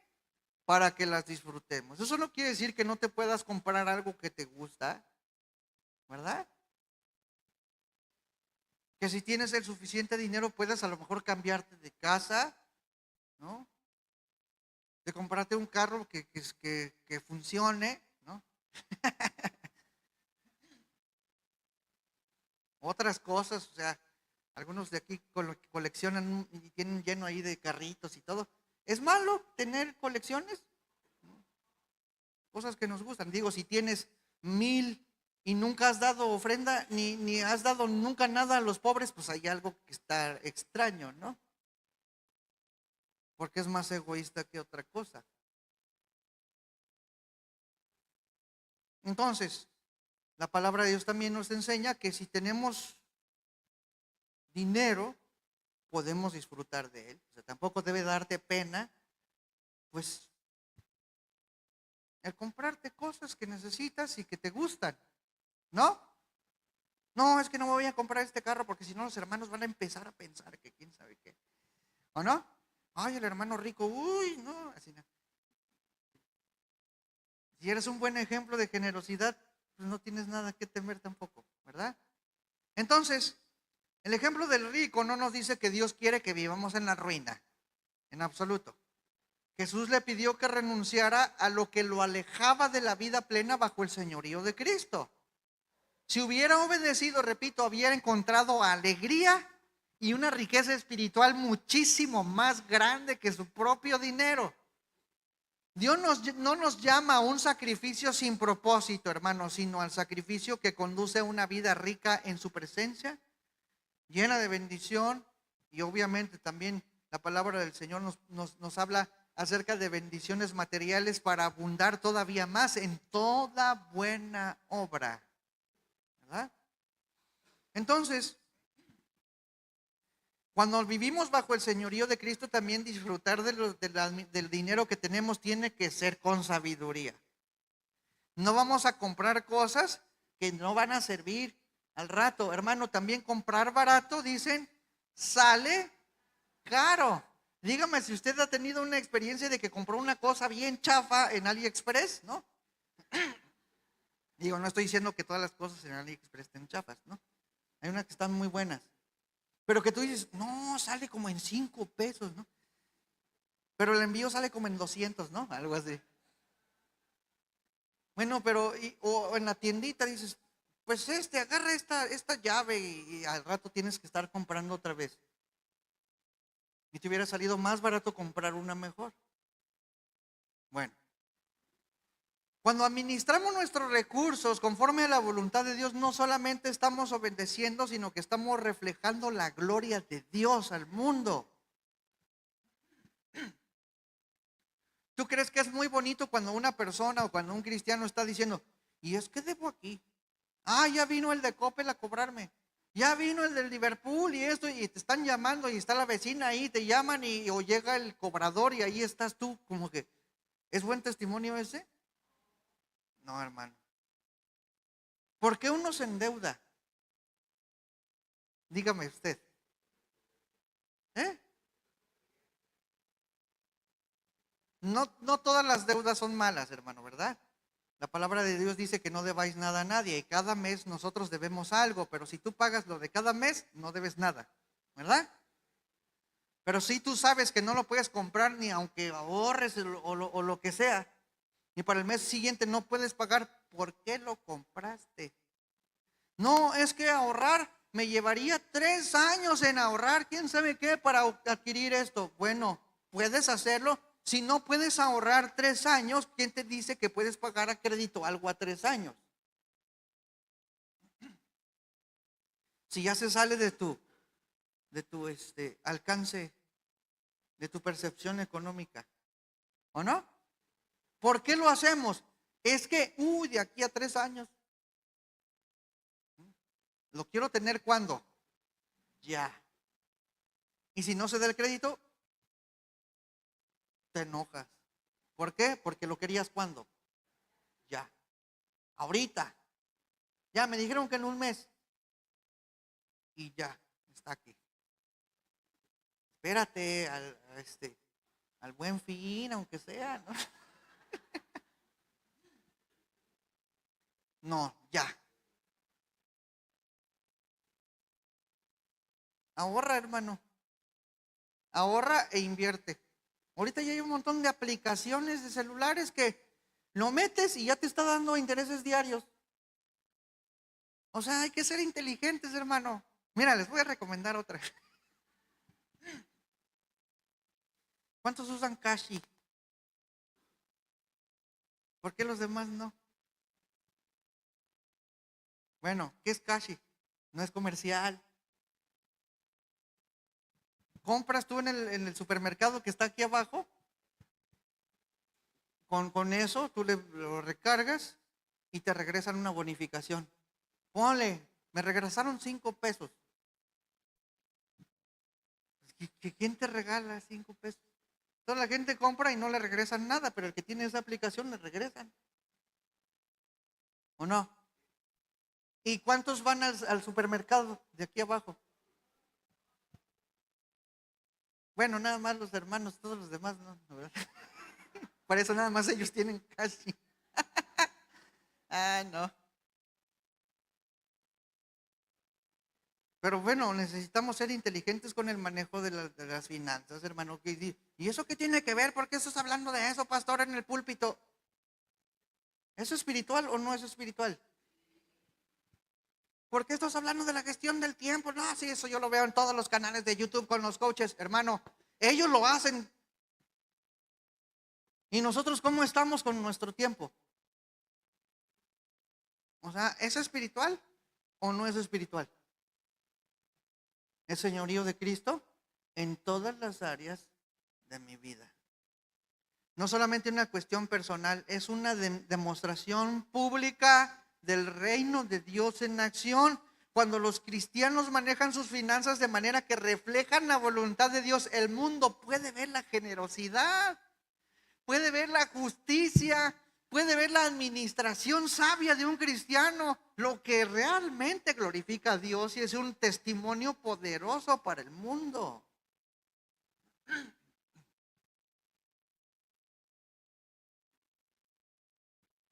Para que las disfrutemos. Eso no quiere decir que no te puedas comprar algo que te gusta, ¿verdad? Que si tienes el suficiente dinero puedas a lo mejor cambiarte de casa, ¿no? De comprarte un carro que funcione, ¿no? Otras cosas, o sea, algunos de aquí coleccionan y tienen lleno ahí de carritos y todo. ¿Es malo tener colecciones? Cosas que nos gustan. Digo, si tienes 1,000 y nunca has dado ofrenda, ni has dado nunca nada a los pobres, pues hay algo que está extraño, ¿no? Porque es más egoísta que otra cosa. Entonces, la palabra de Dios también nos enseña que si tenemos dinero, podemos disfrutar de él. O sea, tampoco debe darte pena, pues, el comprarte cosas que necesitas y que te gustan, ¿no? No, es que no me voy a comprar este carro porque si no los hermanos van a empezar a pensar que quién sabe qué. ¿O no? Ay, el hermano rico, uy, no, así no. Si eres un buen ejemplo de generosidad, pues no tienes nada que temer tampoco, ¿verdad? Entonces, el ejemplo del rico no nos dice que Dios quiere que vivamos en la ruina, en absoluto. Jesús le pidió que renunciara a lo que lo alejaba de la vida plena bajo el señorío de Cristo. Si hubiera obedecido, repito, hubiera encontrado alegría y una riqueza espiritual muchísimo más grande que su propio dinero. Dios no nos llama a un sacrificio sin propósito, hermanos, sino al sacrificio que conduce a una vida rica en su presencia, llena de bendición. Y obviamente también la palabra del Señor nos habla acerca de bendiciones materiales para abundar todavía más en toda buena obra, ¿verdad? Entonces, cuando vivimos bajo el señorío de Cristo, también disfrutar del dinero que tenemos tiene que ser con sabiduría. No vamos a comprar cosas que no van a servir al rato. Hermano, también comprar barato, dicen, sale caro. Dígame si usted ha tenido una experiencia de que compró una cosa bien chafa en AliExpress, ¿no? Digo, no estoy diciendo que todas las cosas en AliExpress estén chafas, ¿no? unas que están muy buenas. Pero que tú dices, no, sale como en 5 pesos, ¿no? Pero el envío sale como en 200, ¿no? Algo así. Bueno, pero, o en la tiendita dices, pues agarra esta llave y al rato tienes que estar comprando otra vez. Y te hubiera salido más barato comprar una mejor. Bueno, cuando administramos nuestros recursos conforme a la voluntad de Dios, no solamente estamos obedeciendo, sino que estamos reflejando la gloria de Dios al mundo. ¿Tú crees que es muy bonito cuando una persona o cuando un cristiano está diciendo, y es que debo aquí? Ah, ya vino el de Coppel a cobrarme. Ya vino el del Liverpool y esto, y te están llamando y está la vecina ahí, te llaman o llega el cobrador y ahí estás tú, como que, ¿es buen testimonio ese? No, hermano. ¿Por qué uno se endeuda? Dígame usted. ¿Eh? No, no todas las deudas son malas, hermano, ¿verdad? La palabra de Dios dice que no debáis nada a nadie y cada mes nosotros debemos algo, pero si tú pagas lo de cada mes, no debes nada, ¿verdad? Pero si tú sabes que no lo puedes comprar ni aunque ahorres o lo que sea, y para el mes siguiente no puedes pagar, ¿por qué lo compraste? No, es que ahorrar me llevaría 3 años en ahorrar, quién sabe qué, para adquirir esto. Bueno, puedes hacerlo. Si no puedes ahorrar 3 años, ¿quién te dice que puedes pagar a crédito algo a 3 años? Si ya se sale de tu alcance, de tu percepción económica, ¿o no? ¿Por qué lo hacemos? Es que, de aquí a 3 años, lo quiero tener cuando, ya. Y si no se da el crédito, te enojas. ¿Por qué? Porque lo querías cuando, ya. Ahorita, ya me dijeron que en un mes, y ya, está aquí. Espérate al buen fin, aunque sea, ¿no? No, ya. Ahorra, hermano. Ahorra e invierte. Ahorita ya hay un montón de aplicaciones de celulares que lo metes y ya te está dando intereses diarios. O sea, hay que ser inteligentes, hermano. Mira, les voy a recomendar otra. ¿Cuántos usan Cashi? ¿Por qué los demás no? Bueno, ¿qué es Cashi? No es comercial. Compras tú en el supermercado que está aquí abajo. Con eso tú lo recargas y te regresan una bonificación. Ponle, me regresaron 5 pesos. ¿Quién te regala 5 pesos? Toda la gente compra y no le regresan nada, pero el que tiene esa aplicación le regresan. ¿O no? ¿Y cuántos van al supermercado de aquí abajo? Bueno, nada más los hermanos, todos los demás no, ¿verdad? Por eso nada más ellos tienen casi. Ah, no. Pero bueno, necesitamos ser inteligentes con el manejo de las finanzas, hermano. ¿Y eso qué tiene que ver? ¿Por qué estás hablando de eso, pastor, en el púlpito? ¿Eso es espiritual o no es espiritual? ¿Por qué estás hablando de la gestión del tiempo? No, sí, eso yo lo veo en todos los canales de YouTube con los coaches, hermano. Ellos lo hacen. ¿Y nosotros cómo estamos con nuestro tiempo? O sea, ¿es espiritual o no es espiritual? El señorío de Cristo en todas las áreas de mi vida. No solamente una cuestión personal, es una demostración pública del reino de Dios en acción. Cuando los cristianos manejan sus finanzas de manera que reflejan la voluntad de Dios, el mundo puede ver la generosidad, puede ver la justicia, puede ver la administración sabia de un cristiano, lo que realmente glorifica a Dios y es un testimonio poderoso para el mundo.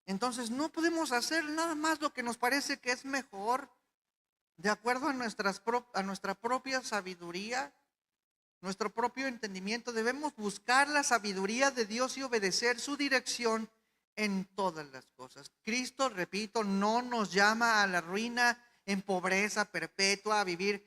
Entonces no podemos hacer nada más lo que nos parece que es mejor. de acuerdo a nuestra propia sabiduría, nuestro propio entendimiento. Debemos buscar la sabiduría de Dios y obedecer su dirección en todas las cosas. Cristo, repito, no nos llama a la ruina en pobreza perpetua, a vivir,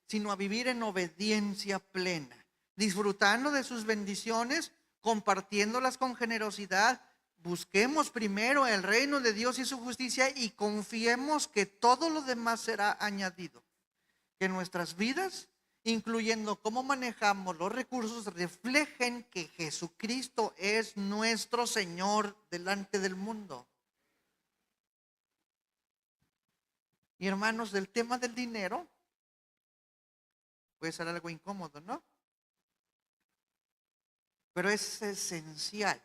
sino a vivir en obediencia plena, disfrutando de sus bendiciones, compartiéndolas con generosidad. Busquemos primero el reino de Dios y su justicia y confiemos que todo lo demás será añadido. Que nuestras vidas, incluyendo cómo manejamos los recursos, reflejen que Jesucristo es nuestro Señor delante del mundo. Y hermanos, del tema del dinero puede ser algo incómodo, ¿no? Pero es esencial.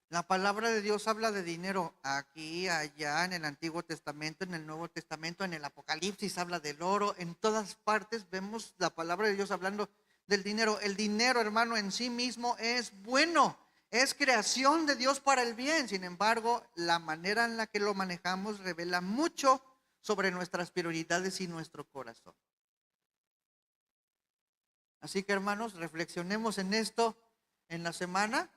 La palabra de Dios habla de dinero aquí, allá, en el Antiguo Testamento, en el Nuevo Testamento, en el Apocalipsis habla del oro. En todas partes vemos la palabra de Dios hablando del dinero. El dinero, hermano, en sí mismo es bueno, es creación de Dios para el bien. Sin embargo, la manera en la que lo manejamos revela mucho sobre nuestras prioridades y nuestro corazón. Así que, hermanos, reflexionemos en esto en la semana.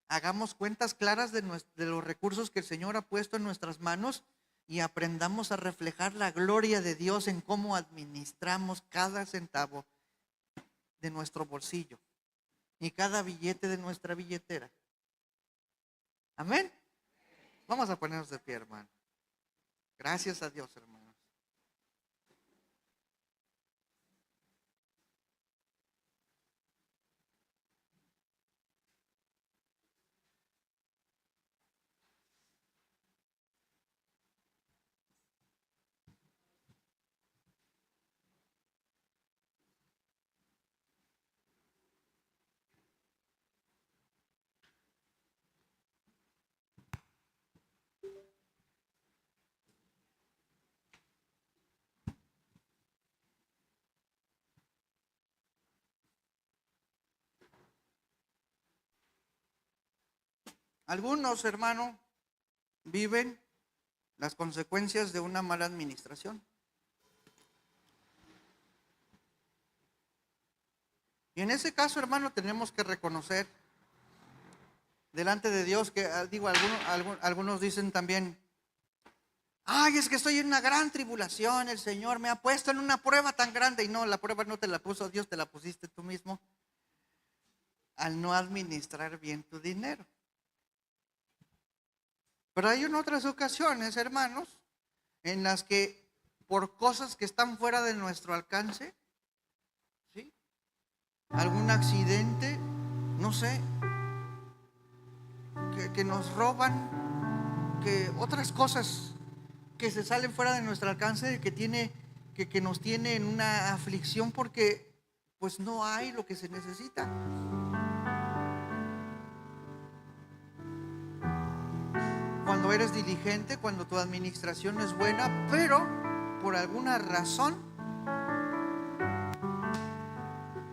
Hagamos cuentas claras de los recursos que el Señor ha puesto en nuestras manos y aprendamos a reflejar la gloria de Dios en cómo administramos cada centavo de nuestro bolsillo y cada billete de nuestra billetera. Amén. Vamos a ponernos de pie, hermano. Gracias a Dios, hermano. Algunos, hermano, viven las consecuencias de una mala administración. Y en ese caso, hermano, tenemos que reconocer delante de Dios que, algunos dicen también, ay, es que estoy en una gran tribulación, el Señor me ha puesto en una prueba tan grande. Y no, la prueba no te la puso Dios, te la pusiste tú mismo al no administrar bien tu dinero. Pero hay en otras ocasiones, hermanos, en las que por cosas que están fuera de nuestro alcance, ¿sí? Algún accidente, no sé, que nos roban, que otras cosas que se salen fuera de nuestro alcance, que nos tiene en una aflicción porque pues no hay lo que se necesita. Cuando eres diligente, cuando tu administración es buena, pero por alguna razón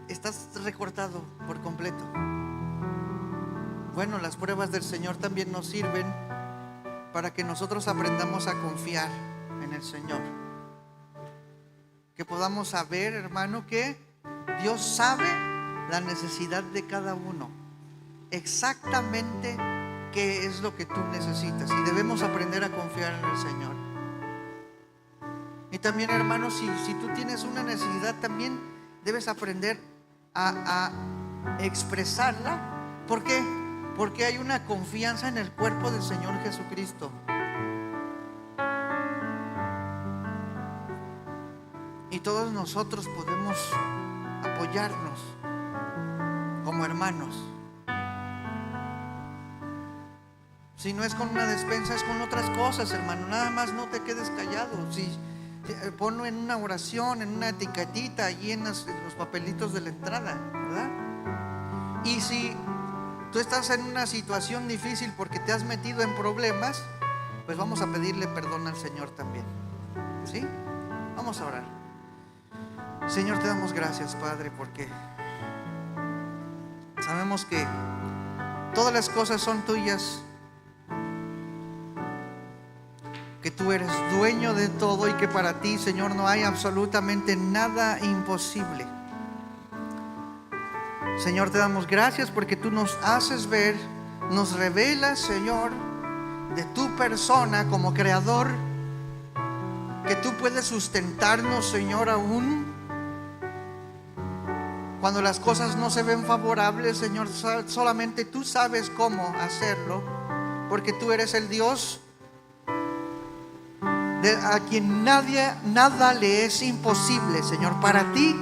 estás recortado por completo. Bueno, las pruebas del Señor también nos sirven para que nosotros aprendamos a confiar en el Señor. Que podamos saber, hermano, que Dios sabe la necesidad de cada uno. Exactamente qué es lo que tú necesitas. Y debemos aprender a confiar en el Señor. Y también, hermano, si tú tienes una necesidad, también debes aprender a expresarla. ¿Por qué? Porque hay una confianza en el cuerpo del Señor Jesucristo. Y todos nosotros podemos apoyarnos como hermanos. Si no es con una despensa, es con otras cosas, hermano. Nada más no te quedes callado. Ponlo en una oración, en una etiquetita, allí en los papelitos de la entrada, ¿verdad? Y si tú estás en una situación difícil porque te has metido en problemas, pues vamos a pedirle perdón al Señor también. ¿Sí? Vamos a orar. Señor, te damos gracias, Padre, porque sabemos que todas las cosas son tuyas. que tú eres dueño de todo y que para ti, Señor, no hay absolutamente nada imposible. Señor, te damos gracias porque tú nos haces ver, nos revelas, Señor, de tu persona como creador, que tú puedes sustentarnos, Señor, aún cuando las cosas no se ven favorables, Señor. Solamente tú sabes cómo hacerlo, porque tú eres el Dios a quien nada le es imposible, Señor. Para ti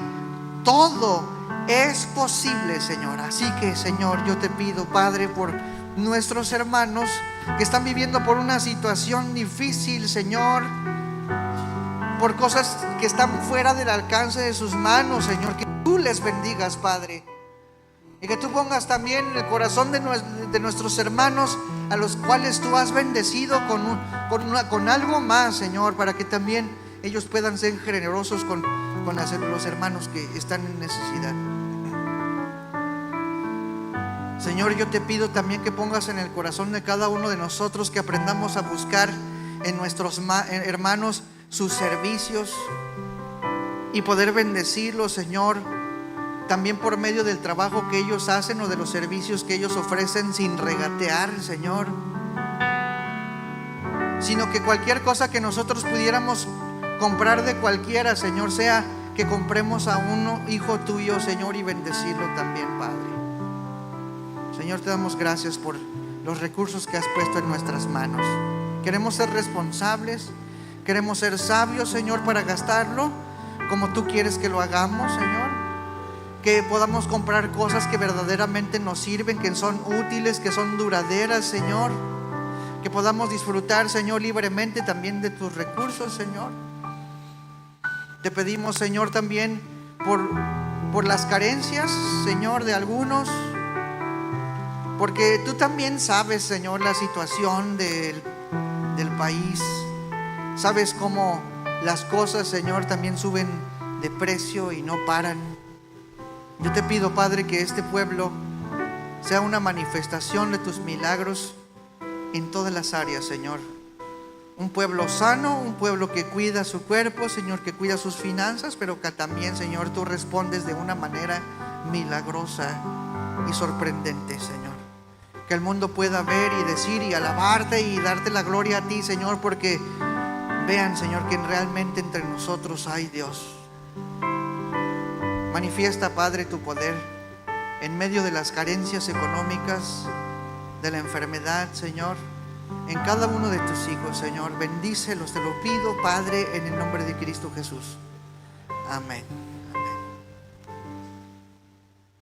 todo es posible, Señor. Así que, Señor, yo te pido, Padre, por nuestros hermanos que están viviendo por una situación difícil, Señor, por cosas que están fuera del alcance de sus manos, Señor, que tú les bendigas, Padre, y que tú pongas también en el corazón de nuestros hermanos a los cuales tú has bendecido con algo más, Señor, para que también ellos puedan ser generosos con los hermanos que están en necesidad. Señor, yo te pido también que pongas en el corazón de cada uno de nosotros que aprendamos a buscar en nuestros hermanos sus servicios y poder bendecirlos, Señor, también por medio del trabajo que ellos hacen o de los servicios que ellos ofrecen, sin regatear, Señor, sino que cualquier cosa que nosotros pudiéramos comprar de cualquiera, Señor, sea que compremos a un hijo tuyo, Señor, y bendecirlo también, Padre. Señor, te damos gracias por los recursos que has puesto en nuestras manos. Queremos ser responsables, queremos ser sabios, Señor, para gastarlo como tú quieres que lo hagamos, Señor. Que podamos comprar cosas que verdaderamente nos sirven, que son útiles, que son duraderas, Señor. Que podamos disfrutar, Señor, libremente también de tus recursos, Señor. Te pedimos, Señor, también por las carencias, Señor, de algunos, porque tú también sabes, Señor, la situación del país. Sabes cómo las cosas, Señor, también suben de precio y no paran. Yo te pido, Padre, que este pueblo sea una manifestación de tus milagros en todas las áreas, Señor. Un pueblo sano, un pueblo que cuida su cuerpo, Señor, que cuida sus finanzas, pero que también, Señor, tú respondes de una manera milagrosa y sorprendente, Señor. Que el mundo pueda ver y decir y alabarte y darte la gloria a ti, Señor, porque vean, Señor, que realmente entre nosotros hay Dios. Manifiesta, Padre, tu poder en medio de las carencias económicas, de la enfermedad, Señor, en cada uno de tus hijos, Señor. Bendícelos, te lo pido, Padre, en el nombre de Cristo Jesús. Amén.